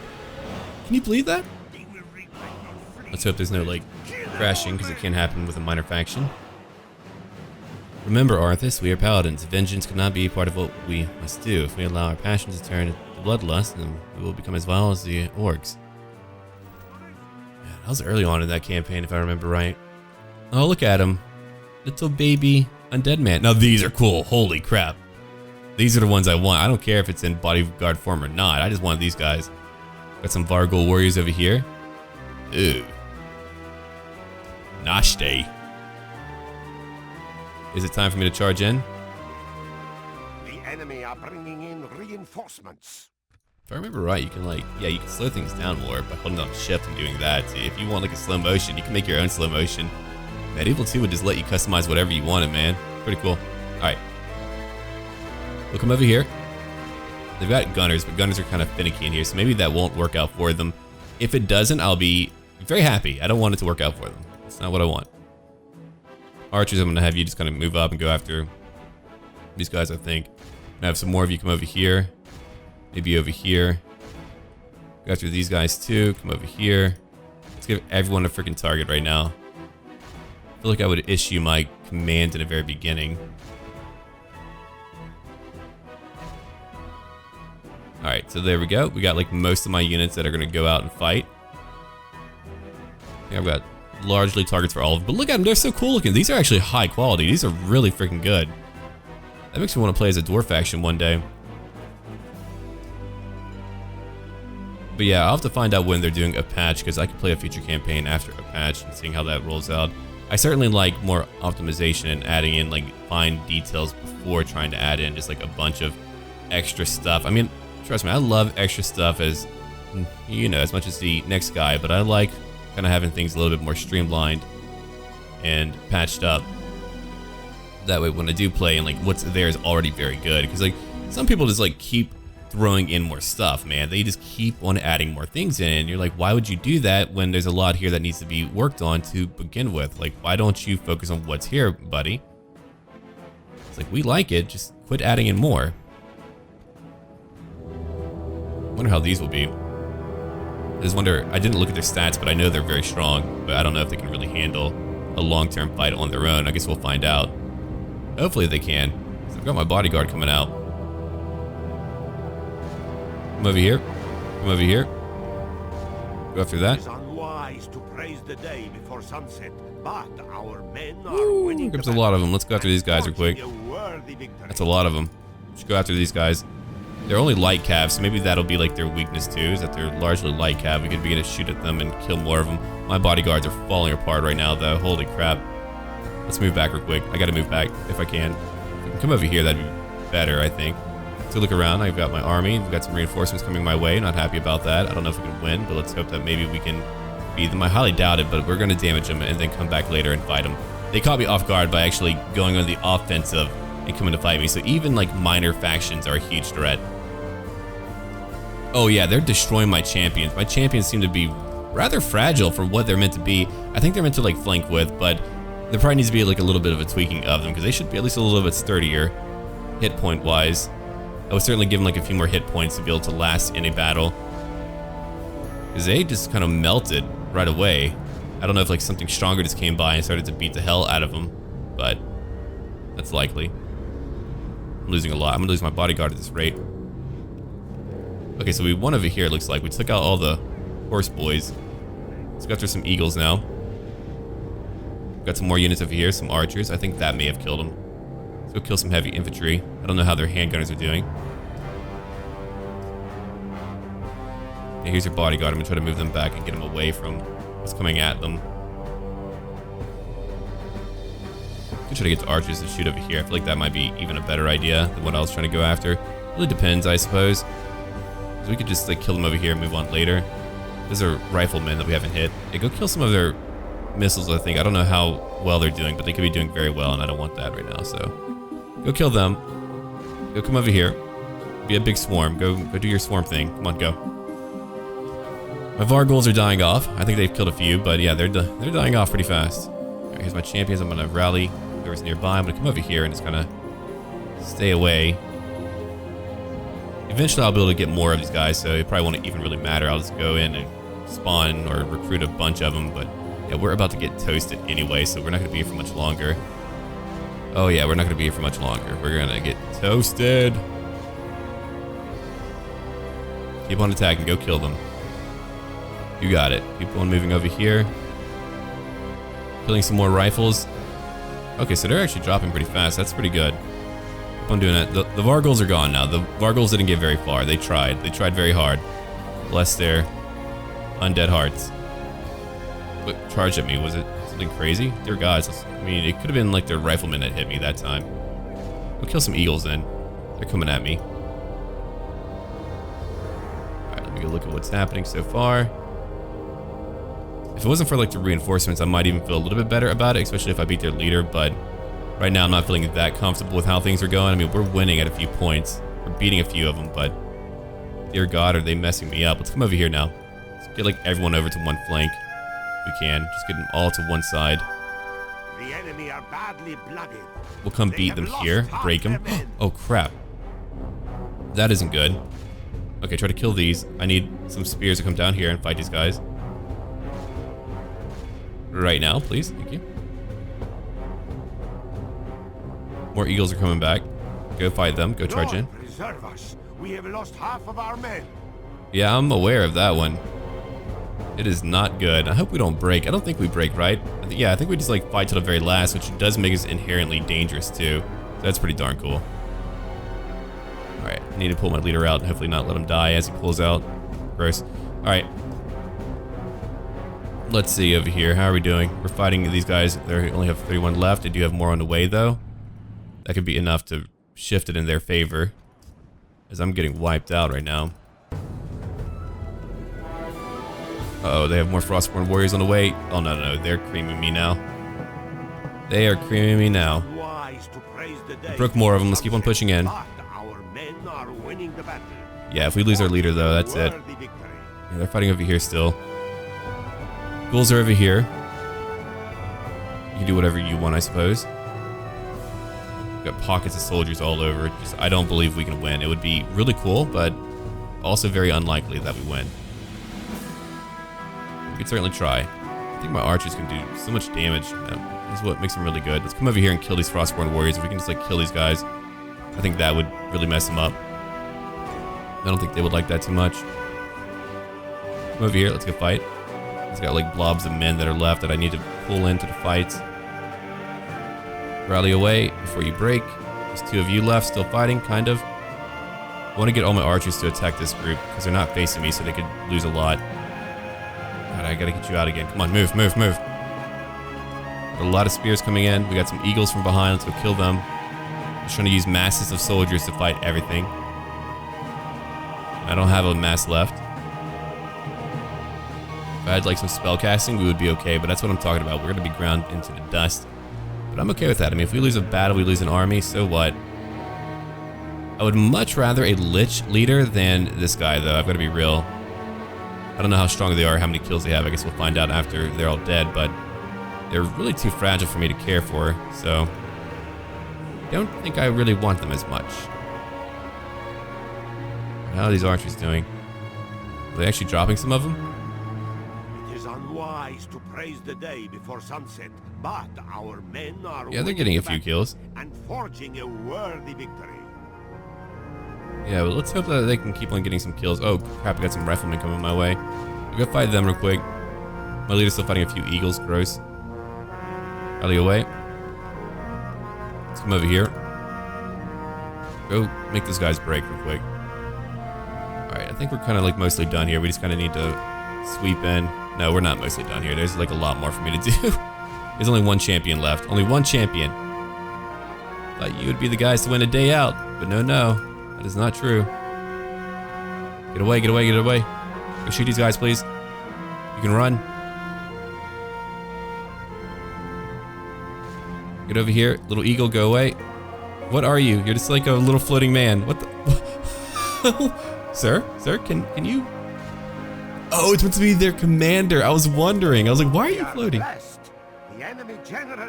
Speaker 1: Can you believe that? Let's hope there's no like crashing, because it can happen with a minor faction. Remember, Arthas, we are paladins. Vengeance cannot be part of what we must do. If we allow our passions to turn to bloodlust, then we will become as vile as the orcs. Man, that was early on in that campaign, if I remember right. Oh, look at him. Little baby undead man. Now these are cool. Holy crap. These are the ones I want. I don't care if it's in bodyguard form or not. I just want these guys. Got some Vargol warriors over here. Ooh. Nashte. Is it time for me to charge in?
Speaker 2: The enemy are bringing in reinforcements.
Speaker 1: If I remember right, you can like, yeah, you can slow things down more by holding down shift and doing that. See, if you want like a slow motion, you can make your own slow motion. Medieval 2 would just let you customize whatever you wanted, man. Pretty cool. Alright. We'll come over here. They've got gunners, but gunners are kind of finicky in here, so maybe that won't work out for them. If it doesn't, I'll be very happy. I don't want it to work out for them. That's not what I want. Archers, I'm going to have you just kind of move up and go after these guys, I think. I have some more of you come over here. Maybe over here. Go after these guys too. Come over here. Let's give everyone a freaking target right now. I feel like I would issue my command in the very beginning. Alright, so there we go. We got like most of my units that are going to go out and fight. I think I've got largely targets for all of them. But look at them, they're so cool looking. These are actually high quality. These are really freaking good. That makes me want to play as a dwarf faction one day. But yeah, I'll have to find out when they're doing a patch, because I can play a future campaign after a patch and seeing how that rolls out. I certainly like more optimization and adding in like fine details before trying to add in just like a bunch of extra stuff. I mean, trust me, I love extra stuff as, you know, as much as the next guy, but I like kind of having things a little bit more streamlined and patched up. That way when I do play and like what's there is already very good, because like some people just like keep throwing in more stuff, man. They just keep on adding more things in, and you're like, why would you do that when there's a lot here that needs to be worked on to begin with? Like, why don't you focus on what's here, buddy? It's like, we like it, just quit adding in more. Wonder how these will be. I just wonder, I didn't look at their stats, but I know they're very strong, but I don't know if they can really handle a long-term fight on their own. I guess we'll find out. Hopefully they can. So I've got my bodyguard coming out. Come over here. Come over here. Go after that.
Speaker 2: It is unwise to praise the day before sunset, but our men are winning.
Speaker 1: There's a lot of them. Let's go after these guys real quick. That's a lot of them. Let's go after these guys. They're only light cav, so maybe that'll be like their weakness too, is that they're largely light cav. We could begin to shoot at them and kill more of them. My bodyguards are falling apart right now though. Holy crap. Let's move back real quick. I gotta move back if I can. If I can come over here, that'd be better, I think. So look around, I've got my army, we've got some reinforcements coming my way, not happy about that. I don't know if we can win, but let's hope that maybe we can beat them. I highly doubt it, but we're gonna damage them and then come back later and fight them. They caught me off guard by actually going on the offensive and coming to fight me, so even like minor factions are a huge threat. Oh yeah, they're destroying my champions. My champions seem to be rather fragile for what they're meant to be. I think they're meant to like flank with, but there probably needs to be like a little bit of a tweaking of them, because they should be at least a little bit sturdier, hit point wise. I would certainly give them like a few more hit points to be able to last in a battle, because they just kind of melted right away. I don't know if like something stronger just came by and started to beat the hell out of them, but that's likely. I'm losing a lot. I'm gonna lose my bodyguard at this rate. Okay, so we won over here, it looks like. We took out all the horse boys. Let's go after some eagles now. Got some more units over here, some archers. I think that may have killed them. Let's go kill some heavy infantry. I don't know how their handgunners are doing. Okay, here's your bodyguard. I'm gonna try to move them back and get them away from what's coming at them. I'm gonna try to get the archers to shoot over here. I feel like that might be even a better idea than what I was trying to go after. Really depends, I suppose. So we could just like kill them over here and move on later. Those are riflemen that we haven't hit. Hey, go kill some of their missiles, I think. I don't know how well they're doing, but they could be doing very well, and I don't want that right now, so go kill them. Go come over here. Be a big swarm. Go do your swarm thing. Come on, go. My Vargols are dying off. I think they've killed a few, but yeah, they're dying off pretty fast. Alright, here's my champions. I'm gonna rally whoever's nearby. I'm gonna come over here and just kind of stay away. Eventually I'll be able to get more of these guys, so it probably won't even really matter. I'll just go in and spawn or recruit a bunch of them, but yeah, we're about to get toasted anyway, so we're not going to be here for much longer. Oh yeah, we're not going to be here for much longer. We're going to get toasted. Keep on attacking. Go kill them. You got it. Keep on moving over here. Killing some more rifles. Okay, so they're actually dropping pretty fast. That's pretty good. Keep on doing it. The Vargols are gone now. The Vargols didn't get very far. They tried. They tried very hard. Bless their undead hearts. What charged at me? Was it something crazy? Dear gods. I mean, it could have been like the rifleman that hit me that time. We'll kill some eagles then. They're coming at me. Alright, let me go look at what's happening so far. If it wasn't for like the reinforcements, I might even feel a little bit better about it, especially if I beat their leader, but right now I'm not feeling that comfortable with how things are going. I mean, we're winning at a few points. We're beating a few of them, but dear god, are they messing me up. Let's come over here now. Let's get like everyone over to one flank. We can just get them all to one side.
Speaker 2: The enemy are badly blooded.
Speaker 1: We'll come beat them here, break them. Oh crap, that isn't good. Okay, try to kill these. I need some spears to come down here and fight these guys. right now, please. Thank you. More eagles are coming back. Go fight them. Go charge in.
Speaker 2: Preserve us. We have lost half of our men.
Speaker 1: Yeah, I'm aware of that one. It is not good. I hope we don't break. I don't think we break, right? Yeah, I think we just like fight to the very last, which does make us inherently dangerous too. So that's pretty darn cool. Alright, I need to pull my leader out and hopefully not let him die as he pulls out. Gross. Alright. Let's see over here. How are we doing? We're fighting these guys. They only have 31 left. They do have more on the way though. That could be enough to shift it in their favor, as I'm getting wiped out right now. Uh-oh, they have more Frostborn warriors on the way. Oh, no, they're creaming me now. They are creaming me now. Broke more of them. Let's keep on pushing in. Yeah, if we lose our leader, though, that's it. Yeah, they're fighting over here still. Ghouls are over here. You can do whatever you want, I suppose. Got pockets of soldiers all over. Just, I don't believe we can win. It would be really cool, but also very unlikely that we win. We could certainly try. I think my archers can do so much damage. That's what makes them really good. Let's come over here and kill these Frostborn warriors. If we can just like kill these guys, I think that would really mess them up. I don't think they would like that too much. Come over here. Let's go fight. It's got like blobs of men that are left that I need to pull into the fights. Rally away before you break. There's two of you left still fighting, kind of. I want to get all my archers to attack this group because they're not facing me, so they could lose a lot. God, I gotta get you out again. Come on, move. Got a lot of spears coming in. We got some eagles from behind. Let's go kill them. I'm trying to use masses of soldiers to fight everything. I don't have a mass left. If I had like some spell casting, we would be okay, but that's what I'm talking about. We're gonna be ground into the dust. But I'm okay with that. I mean, if we lose a battle, we lose an army, so what? I would much rather a Lich leader than this guy, though. I've got to be real. I don't know how strong they are, how many kills they have. I guess we'll find out after they're all dead, but they're really too fragile for me to care for, so I don't think I really want them as much. How are these archers doing? Are they actually dropping some of them?
Speaker 2: It is unwise to praise the day before sunset, but our men are
Speaker 1: yeah, they're getting a few kills
Speaker 2: and forging a worthy victory.
Speaker 1: Yeah, well, let's hope that they can keep on getting some kills. Oh crap, I got some riflemen coming my way. I'll go fight them real quick. My leader's still fighting a few eagles. Gross. Rally away. Let's come over here. Go make those guys break real quick. Alright, I think we're kind of like mostly done here. We just kind of need to sweep in. No, we're not mostly done here. There's like a lot more for me to do. There's only one champion left. Only one champion. Thought you would be the guys to win a day out. But no. That is not true. Get away. Go shoot these guys, please. You can run. Get over here. Little eagle, go away. What are you? You're just like a little floating man. What the? Sir, can you? Oh, it's meant to be their commander. I was wondering. I was like, why are you floating?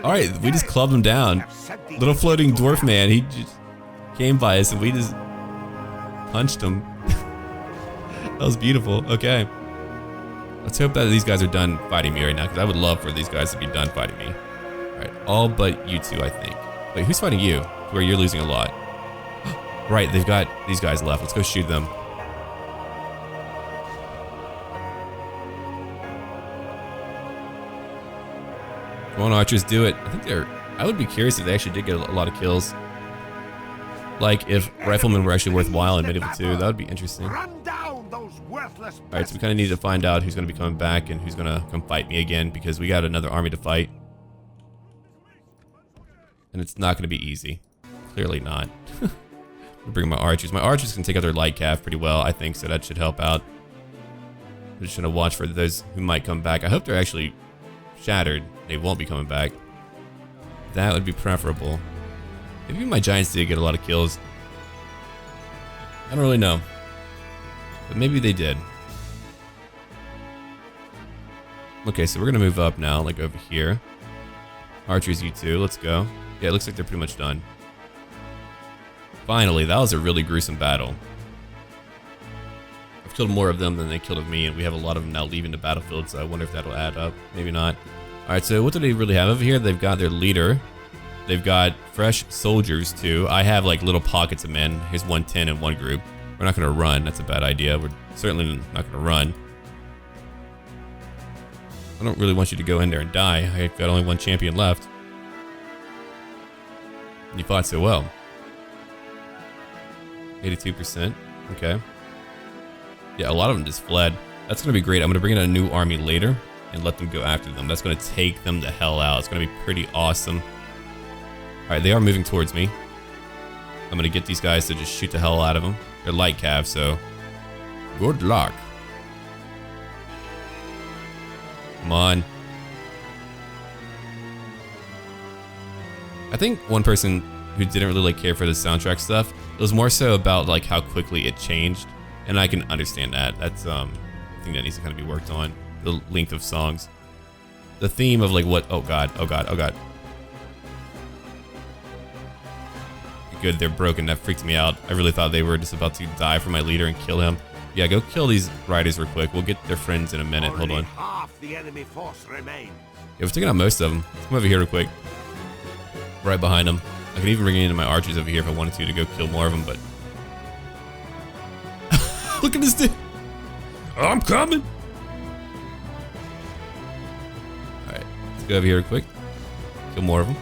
Speaker 1: Alright, we just clubbed him down. Little floating dwarf man. He just came by us and we just punched him. That was beautiful. Okay. Let's hope that these guys are done fighting me right now, because I would love for these guys to be done fighting me. Alright, all but you two, I think. Wait, who's fighting you? Where you're losing a lot. Right, they've got these guys left. Let's go shoot them. Come on, archers, do it. I think I would be curious if they actually did get a lot of kills. Like, if riflemen were actually worthwhile in Medieval 2, that would be interesting. Alright, so we kind of need to find out who's going to be coming back and who's going to come fight me again, because we got another army to fight. And it's not going to be easy. Clearly not. I'm bringing my archers. My archers can take out their light cav pretty well, I think, so that should help out. I'm just going to watch for those who might come back. I hope they're actually shattered. They won't be coming back. That would be preferable. Maybe my giants did get a lot of kills. I don't really know. But maybe they did. Okay, so we're gonna move up now, like over here. Archers, you two, let's go. Yeah, it looks like they're pretty much done. Finally, that was a really gruesome battle. I've killed more of them than they killed of me, and we have a lot of them now leaving the battlefield, so I wonder if that'll add up. Maybe not. Alright, so what do they really have over here? They've got their leader. They've got fresh soldiers too. I have like little pockets of men. Here's 110 in one group. We're not gonna run, that's a bad idea. We're certainly not gonna run. I don't really want you to go in there and die. I've got only one champion left. You fought so well. 82%, okay. Yeah, a lot of them just fled. That's gonna be great. I'm gonna bring in a new army later and let them go after them. That's gonna take them the hell out. It's gonna be pretty awesome. All right, they are moving towards me. I'm gonna get these guys to just shoot the hell out of them. They're light cav, so good luck. Come on. I think one person who didn't really like care for the soundtrack stuff, it was more so about like how quickly it changed, and I can understand that. That's I think that needs to kind of be worked on. The length of songs, the theme of like what? Oh god, oh god, oh god. Good, they're broken. That freaked me out. I really thought they were just about to die for my leader and kill him. Yeah, go kill these riders real quick. We'll get their friends in a minute. Hold on.
Speaker 2: Half the enemy force remains.
Speaker 1: Yeah, we're taking out most of them. Let's come over here real quick. Right behind them. I could even bring in my archers over here if I wanted to go kill more of them, but look at this dude. I'm coming. All right, let's go over here real quick. Kill more of them.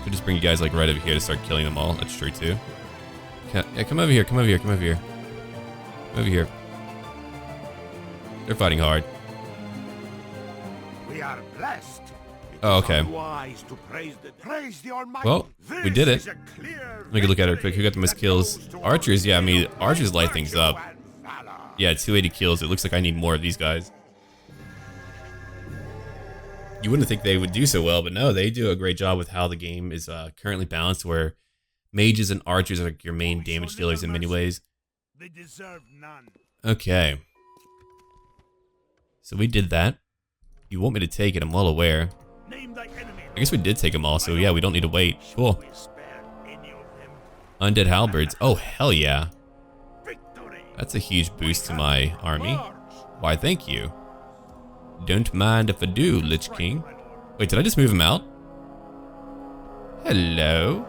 Speaker 1: Could just bring you guys like right over here to start killing them all. That's true too. Yeah, come over here. Come over here. Come over here. Come over here. They're fighting hard.
Speaker 2: We are blessed.
Speaker 1: Oh, okay.
Speaker 2: Wise to praise the Almighty.
Speaker 1: Well, we did it. Let me go look at it quick. Who got the most kills? Archers. Yeah, I mean, archers light things up. Yeah, 280 kills. It looks like I need more of these guys. You wouldn't think they would do so well, but no, they do a great job with how the game is currently balanced, where mages and archers are like your main damage dealers in many ways.
Speaker 2: They deserve none.
Speaker 1: Okay. So we did that. You want me to take it, I'm well aware. I guess we did take them all, so yeah, we don't need to wait. Cool. Undead halberds. Oh, hell yeah. That's a huge boost to my army. Why, thank you. Don't mind if I do, Lich King. Wait, did I just move him out? Hello.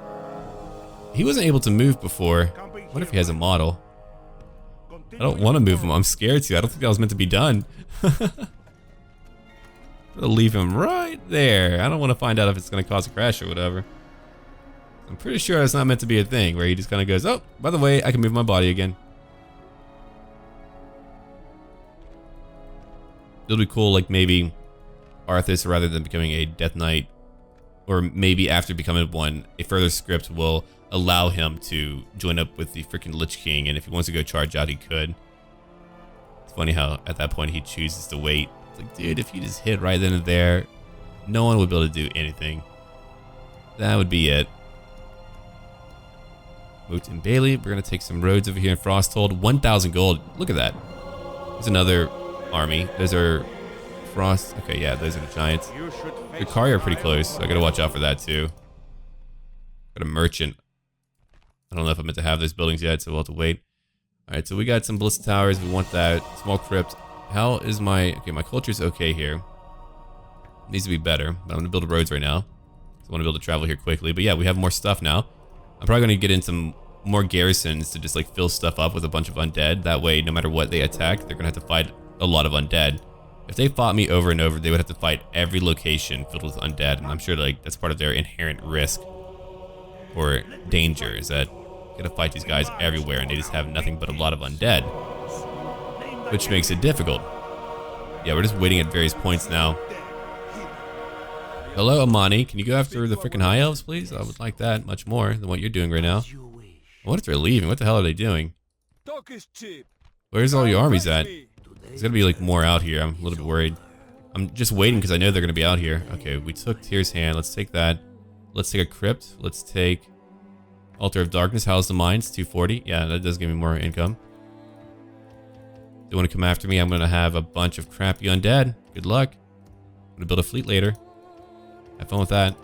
Speaker 1: He wasn't able to move before. What if he has a model? I don't want to move him. I'm scared to. I don't think that was meant to be done. I'll leave him right there. I don't want to find out if it's going to cause a crash or whatever. I'm pretty sure it's not meant to be a thing where he just kind of goes, oh, by the way, I can move my body again. It'll be cool, like maybe Arthas, rather than becoming a Death Knight, or maybe after becoming one, a further script will allow him to join up with the freaking Lich King, and if he wants to go charge out, he could. It's funny how at that point he chooses to wait. It's like, dude, if you just hit right then and there, no one would be able to do anything. That would be it. Moot and Bailey, we're gonna take some roads over here in Frosthold. 1,000 gold. Look at that. There's another army. Those are Frost. Okay, yeah, those are the giants. The Kari are pretty close, so I gotta watch out for that too. Got a merchant. I don't know if I'm meant to have those buildings yet, so we'll have to wait. Alright, so we got some ballista towers. We want that. Small crypt. How is my... Okay, my culture's okay here. Needs to be better, but I'm gonna build roads right now. So I want to be able to travel here quickly. But yeah, we have more stuff now. I'm probably gonna get in some more garrisons to just like fill stuff up with a bunch of undead. That way, no matter what they attack, they're gonna have to fight a lot of undead. If they fought me over and over, they would have to fight every location filled with undead, and I'm sure like that's part of their inherent risk or danger, is that you gotta fight these guys everywhere and they just have nothing but a lot of undead, which makes it difficult. Yeah, we're just waiting at various points now. Hello, Amani. Can you go after the freaking high elves, please? I would like that much more than what you're doing right now. What if they're leaving? What the hell are they doing? Where's all your armies at? There's gonna be like more out here. I'm a little bit worried. I'm just waiting because I know they're gonna be out here. Okay, we took Tyr's Hand. Let's take that. Let's take a crypt. Let's take Altar of Darkness. How's the mines? 240. Yeah, that does give me more income. They want to come after me. I'm gonna have a bunch of crappy undead. Good luck. I'm gonna build a fleet later. Have fun with that.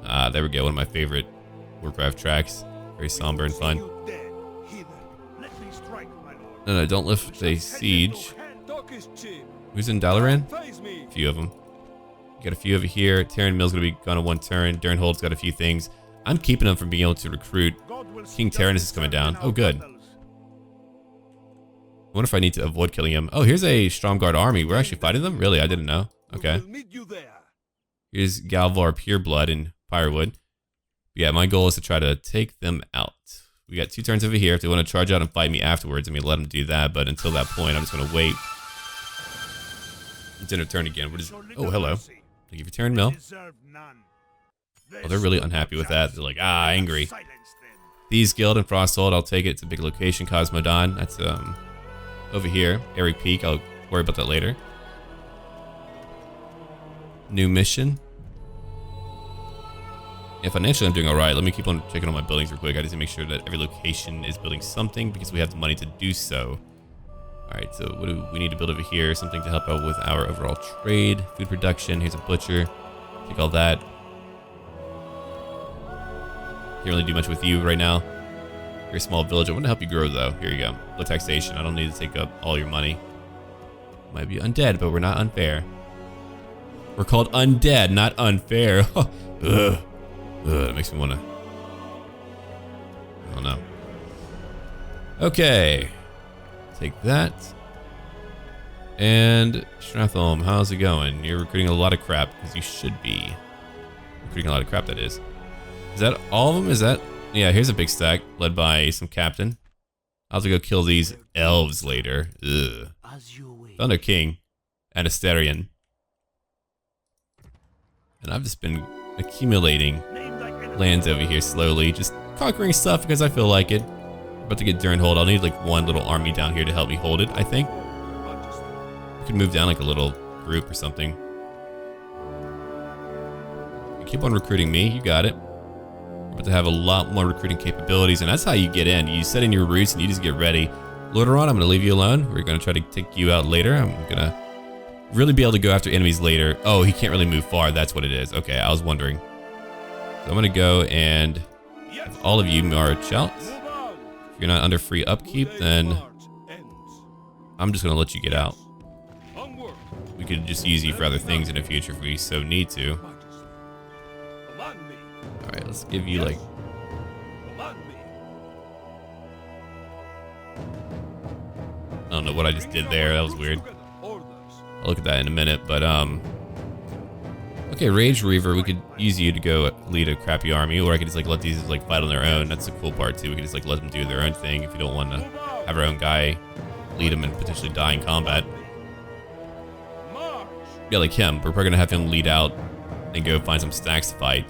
Speaker 1: Ah, there we go. One of my favorite Warcraft tracks. Very somber and fun. No, don't lift a siege. Who's in Dalaran? A few of them. Got a few over here. Terran Mill's gonna be gone in one turn. Durnhold's got a few things. I'm keeping them from being able to recruit. King Tyrannus is coming down. Oh, good. I wonder if I need to avoid killing him. Oh, here's a Stromguard army. We're actually fighting them? Really? I didn't know. Okay. Here's Galvar Pureblood and Pyrewood. Yeah, my goal is to try to take them out. We got 2 turns over here. If they want to charge out and fight me afterwards, I mean, let them do that. But until that point, I'm just going to wait. It's in a turn again. Oh, hello. Thank you for turn, Mill. Oh, they're really unhappy with that. They're like, angry. Thieves Guild and Frosthold, I'll take it. It's a big location. Cosmodon, that's over here. Eric Peak, I'll worry about that later. New mission. Yeah, financially I'm doing alright. Let me keep on checking on my buildings real quick. I just need to make sure that every location is building something because we have the money to do so. Alright, so what do we need to build over here? Something to help out with our overall trade. Food production. Here's a butcher. Take all that. Can't really do much with you right now. You're a small village. I want to help you grow though. Here you go. Low taxation. I don't need to take up all your money. Might be undead, but we're not unfair. We're called undead, not unfair. Ugh. That makes me want to... I don't know. Okay. Take that. And Stratholm, how's it going? You're recruiting a lot of crap, because you should be. Recruiting a lot of crap, that is. Is that all of them? Is that... Yeah, here's a big stack, led by some captain. I'll have to go kill these elves later. Ugh. Thunder King. And Asterion. And I've just been accumulating lands over here slowly, just conquering stuff because I feel like it. I'm about to get Durnhold. I'll need like one little army down here to help me hold it, I think. We could move down like a little group or something. You keep on recruiting me, you got it. We're about to have a lot more recruiting capabilities, and that's how you get in. You set in your roots and you just get ready. Lordaeron, I'm gonna leave you alone. We're gonna try to take you out later. I'm gonna really be able to go after enemies later. Oh, he can't really move far. That's what it is. Okay, I was wondering. So I'm gonna go and have all of you march out. If you're not under free upkeep, then I'm just gonna let you get out. We could just use you for other things in the future if we so need to. Alright, let's give you like... I don't know what I just did there. That was weird. I'll look at that in a minute, but okay, Rage Reaver, we could use you to go lead a crappy army, or I could just like let these like fight on their own. That's the cool part too. We could just like let them do their own thing if you don't want to have our own guy lead them and potentially die in combat. Yeah, like him. We're probably gonna have him lead out and go find some stacks to fight.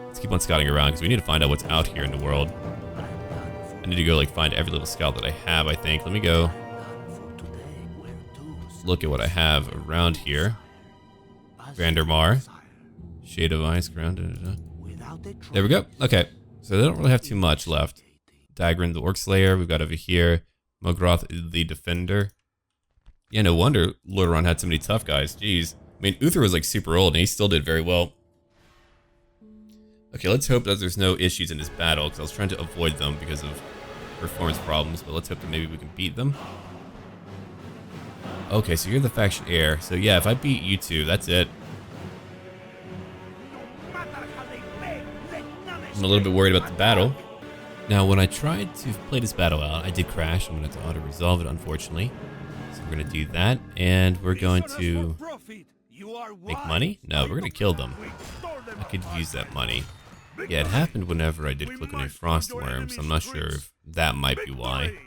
Speaker 1: Let's keep on scouting around because we need to find out what's out here in the world. I need to go like find every little scout that I have, I think. Let me go look at what I have around here. Vandermar. Shade of Ice, ground. There we go. Okay. So they don't really have too much left. Dagrin, the Orc Slayer. We've got over here. Mogroth, the Defender. Yeah, no wonder Lordaeron had so many tough guys. Jeez. I mean, Uther was like super old and he still did very well. Okay, let's hope that there's no issues in this battle because I was trying to avoid them because of performance problems, but let's hope that maybe we can beat them. Okay, so you're the faction heir. So yeah, if I beat you two, that's it. I'm a little bit worried about the battle. Now, when I tried to play this battle out, I did crash. I'm going to have to auto-resolve it, unfortunately. So we're going to do that, and we're going to make money? No, we're going to kill them. I could use that money. Yeah, it happened whenever I did click on a frost worm, so I'm not sure if that might be why.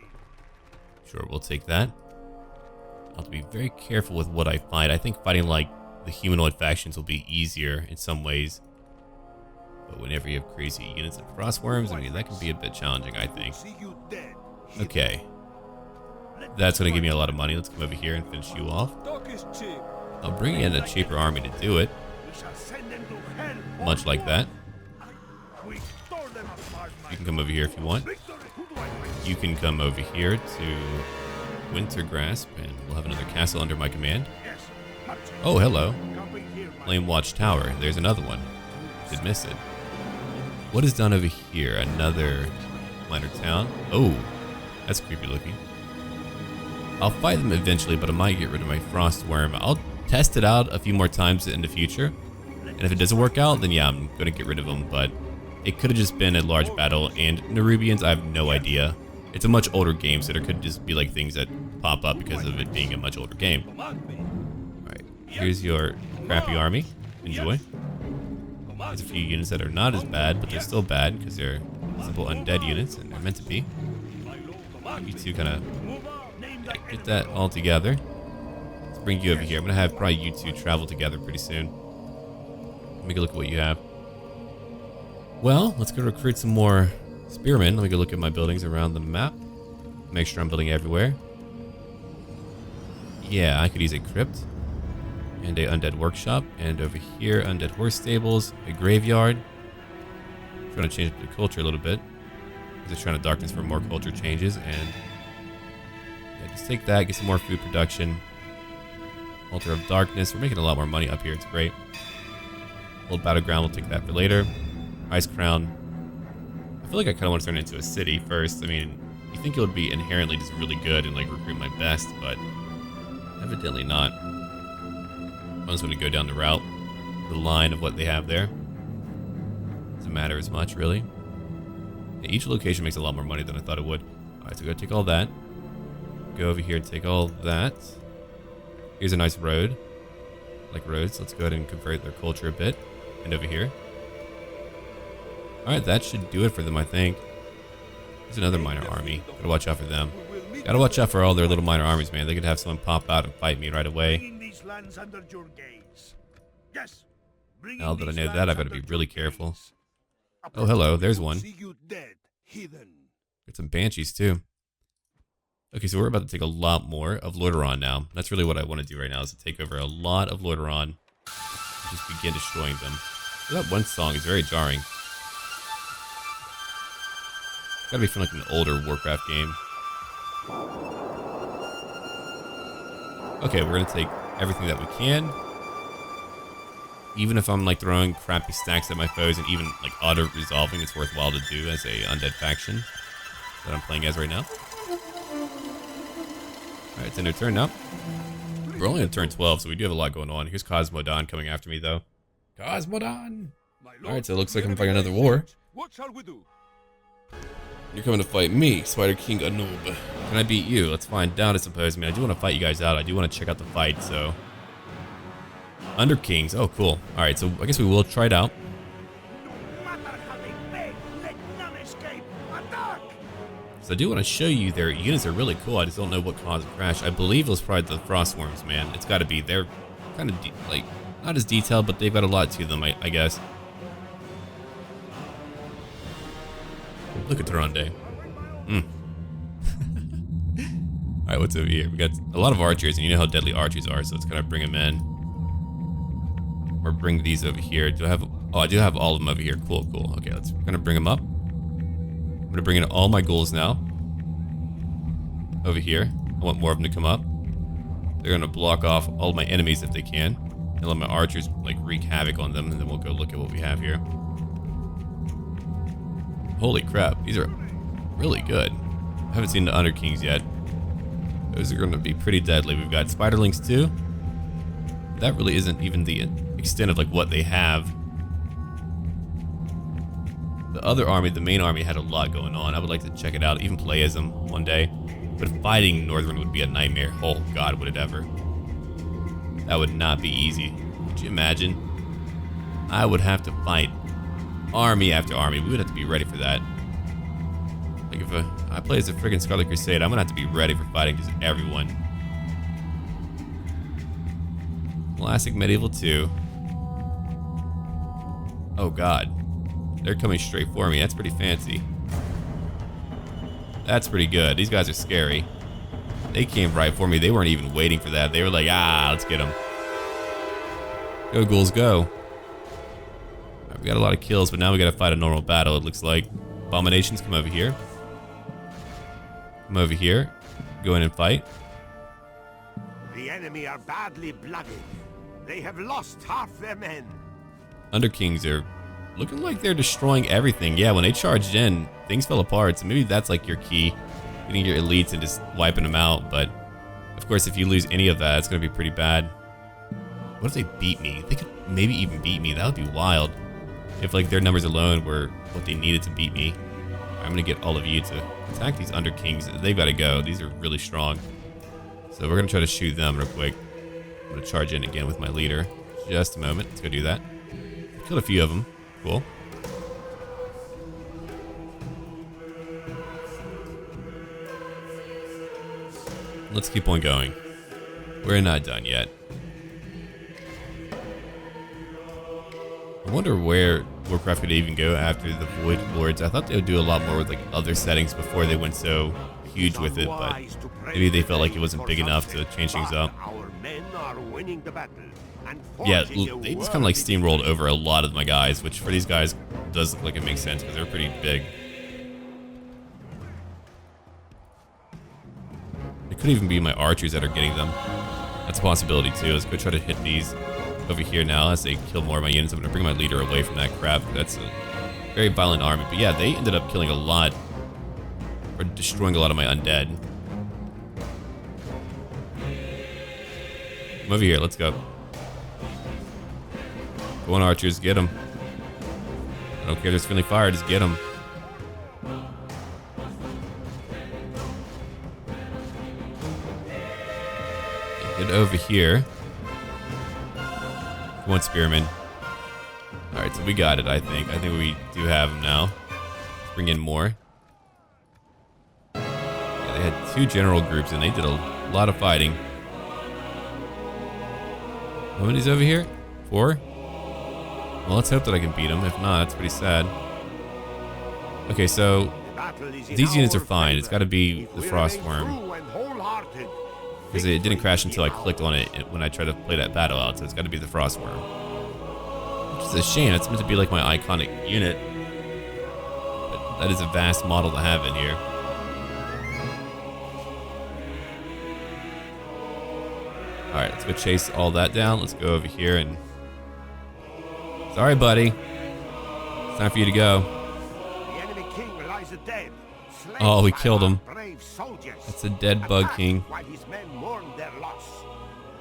Speaker 1: Sure, we'll take that. I'll have to be very careful with what I fight. I think fighting like the humanoid factions will be easier in some ways. But whenever you have crazy units and frost worms, I mean, that can be a bit challenging, I think. Okay. That's going to give me a lot of money. Let's come over here and finish you off. I'll bring in a cheaper army to do it. Much like that. You can come over here if you want. You can come over here to Wintergrasp, and we'll have another castle under my command. Oh, hello. Flame Watch Tower. There's another one. Did miss it. What is done over here? Another minor town. Oh, that's creepy looking. I'll fight them eventually, but I might get rid of my frost worm. I'll test it out a few more times in the future. And if it doesn't work out, then yeah, I'm going to get rid of them. But it could have just been a large battle. And Nerubians, I have no idea. It's a much older game, so there could just be like things that pop up because of it being a much older game. Alright, here's your crappy army. Enjoy. There's a few units that are not as bad, but they're still bad because they're simple undead units, and they're meant to be. You two kind of get that all together. Let's bring you over here. I'm going to have probably you two travel together pretty soon. Let me go look at what you have. Well, let's go recruit some more spearmen. Let me go look at my buildings around the map. Make sure I'm building everywhere. Yeah, I could use a crypt. And a undead workshop. And over here, undead horse stables. A graveyard. I'm trying to change the culture a little bit. Just trying to darkness for more culture changes. And yeah, just take that. Get some more food production. Altar of darkness. We're making a lot more money up here. It's great. Old battleground. We'll take that for later. Ice crown. I feel like I kind of want to turn it into a city first. I mean, you think it would be inherently just really good and like recruit my best, but evidently not. I just want to go down the route, the line of what they have there. Doesn't matter as much, really. Yeah, each location makes a lot more money than I thought it would. Alright, so go take all that. Go over here and take all that. Here's a nice road. Like roads. Let's go ahead and convert their culture a bit. And over here. Alright, that should do it for them, I think. There's another minor army. Gotta watch out for them. Gotta watch out for all their little minor armies, man. They could have someone pop out and fight me right away. Now that I know that, I've got to be really careful. Oh, hello. There's one. Got some banshees, too. Okay, so we're about to take a lot more of Lordaeron now. That's really what I want to do right now, is to take over a lot of Lordaeron. And just begin destroying them. So that one song is very jarring. Gotta be from like an older Warcraft game. Okay, we're gonna take everything that we can. Even if I'm like throwing crappy stacks at my foes and even like auto-resolving, it's worthwhile to do as a undead faction that I'm playing as right now. Alright, it's in their turn now. We're only on turn 12, so we do have a lot going on. Here's Cosmodon coming after me, though. Cosmodon! Alright, so it looks like I'm fighting another war.
Speaker 2: What shall we do?
Speaker 1: You're coming to fight me, Spider King Anub. Can I beat you? Let's find out, I suppose. I mean, I do want to fight you guys out. I do want to check out the fight, so... Under Kings. Oh, cool. Alright, so I guess we will try it out. So I do want to show you their units are really cool. I just don't know what caused the crash. I believe it was probably the frost worms, man. It's got to be. They're kind of, like, not as detailed, but they've got a lot to them, I guess. Look at Durande. Alright, what's over here? We got a lot of archers, and you know how deadly archers are, so let's kind of bring them in. Or bring these over here. Do I have... Oh, I do have all of them over here. Cool, cool. Okay, let's kind of bring them up. I'm going to bring in all my ghouls now. Over here. I want more of them to come up. They're going to block off all of my enemies if they can. And let my archers, like, wreak havoc on them, and then we'll go look at what we have here. Holy crap, these are really good. I haven't seen the Under Kings yet. Those are going to be pretty deadly. We've got Spiderlings too. That really isn't even the extent of like what they have. The other army, the main army, had a lot going on. I would like to check it out, even play as them one day. But fighting Northern would be a nightmare. Oh God, would it ever. That would not be easy. Could you imagine? I would have to fight army after army. We would have to be ready for that. Like if I play as a friggin' Scarlet Crusade, I'm gonna have to be ready for fighting just everyone. Classic Medieval 2. Oh God. They're coming straight for me. That's pretty fancy. That's pretty good. These guys are scary. They came right for me. They weren't even waiting for that. They were like, ah, let's get them. Go, ghouls, go. Right, we got a lot of kills, but now we gotta fight a normal battle, it looks like. Abominations, come over here. Come over here. Go in and fight.
Speaker 2: The enemy are badly blooded. They have lost half their men.
Speaker 1: Underkings are looking like they're destroying everything. Yeah, when they charged in, things fell apart. So maybe that's like your key. Getting your elites and just wiping them out. But Of course, if you lose any of that, it's going to be pretty bad. What if they beat me? They could maybe even beat me. That would be wild. If like their numbers alone were what they needed to beat me. I'm going to get all of you to attack these under kings. They've got to go. These are really strong. So we're going to try to shoot them real quick. I'm going to charge in again with my leader. Just a moment. Let's go do that. Killed a few of them. Cool. Let's keep on going. We're not done yet. I wonder where Warcraft could even go after the Void Lords. I thought they would do a lot more with like other settings before they went so huge with it, but maybe they felt like it wasn't big enough to change things up. Yeah, they just kind of like steamrolled over a lot of my guys, which for these guys does look like it makes sense because they're pretty big. It could even be my archers that are getting them. That's a possibility too. Let's go try to hit these over here now as they kill more of my units. I'm going to bring my leader away from that crap. That's a very violent army. But yeah, they ended up killing a lot, or destroying a lot of my undead. Come over here. Let's go. Go on, archers. Get them. I don't care if there's friendly fire. Just get them. Get over here. One spearman. Alright, so we got it, I think. I think we do have them now. Let's bring in more. Yeah, they had 2 general groups and they did a lot of fighting. How many's over here? 4? Well, let's hope that I can beat them. If not, it's pretty sad. Okay, so these units are fine. It's got to be the Frostworm. Because it didn't crash until I clicked on it when I tried to play that battle out, so it's got to be the Frostworm. Which is a shame, it's meant to be like my iconic unit. But that is a vast model to have in here. Alright, let's go chase all that down. Let's go over here and... Sorry, buddy. It's time for you to go.
Speaker 2: The enemy king lies dead.
Speaker 1: Oh, we killed him. That's a dead bug king.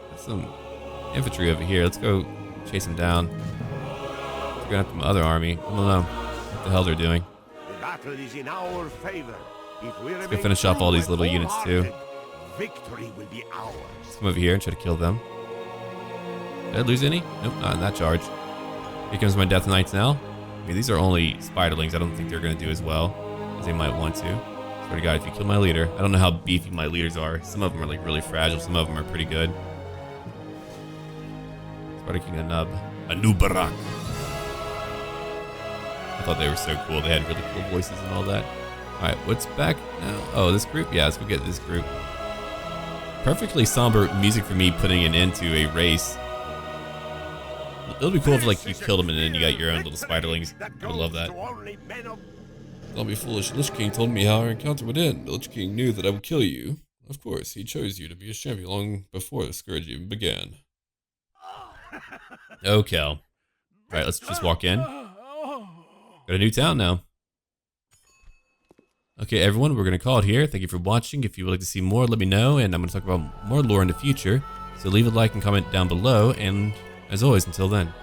Speaker 1: That's some infantry over here. Let's go chase him down. We're gonna have my other army. I don't know what the hell they're doing.
Speaker 2: The battle is in our favor.
Speaker 1: Let's go finish off all these little units too.
Speaker 2: Victory will be ours.
Speaker 1: Let's come over here and try to kill them. Did I lose any? Nope, not in that charge. Here comes my Death Knights now. I mean, these are only spiderlings. I don't think they're gonna do as well as they might want to. Swear to God, if you kill my leader, I don't know how beefy my leaders are. Some of them are like really fragile. Some of them are pretty good. Spider King Anub. Anubarak. I thought they were so cool. They had really cool voices and all that. Alright, what's back now? Oh, this group? Yeah, let's go get this group. Perfectly somber music for me putting an end to a race. It'll be cool if like you killed them and then you got your own little spiderlings. I would love that.
Speaker 3: Don't be foolish. Lich King told me how our encounter would end. The Lich King knew that I would kill you. Of course, he chose you to be his champion long before the Scourge even began.
Speaker 1: Okay. Alright, let's just walk in. Got a new town now. Okay, everyone, we're going to call it here. Thank you for watching. If you would like to see more, let me know, and I'm going to talk about more lore in the future. So leave a like and comment down below, and as always, until then.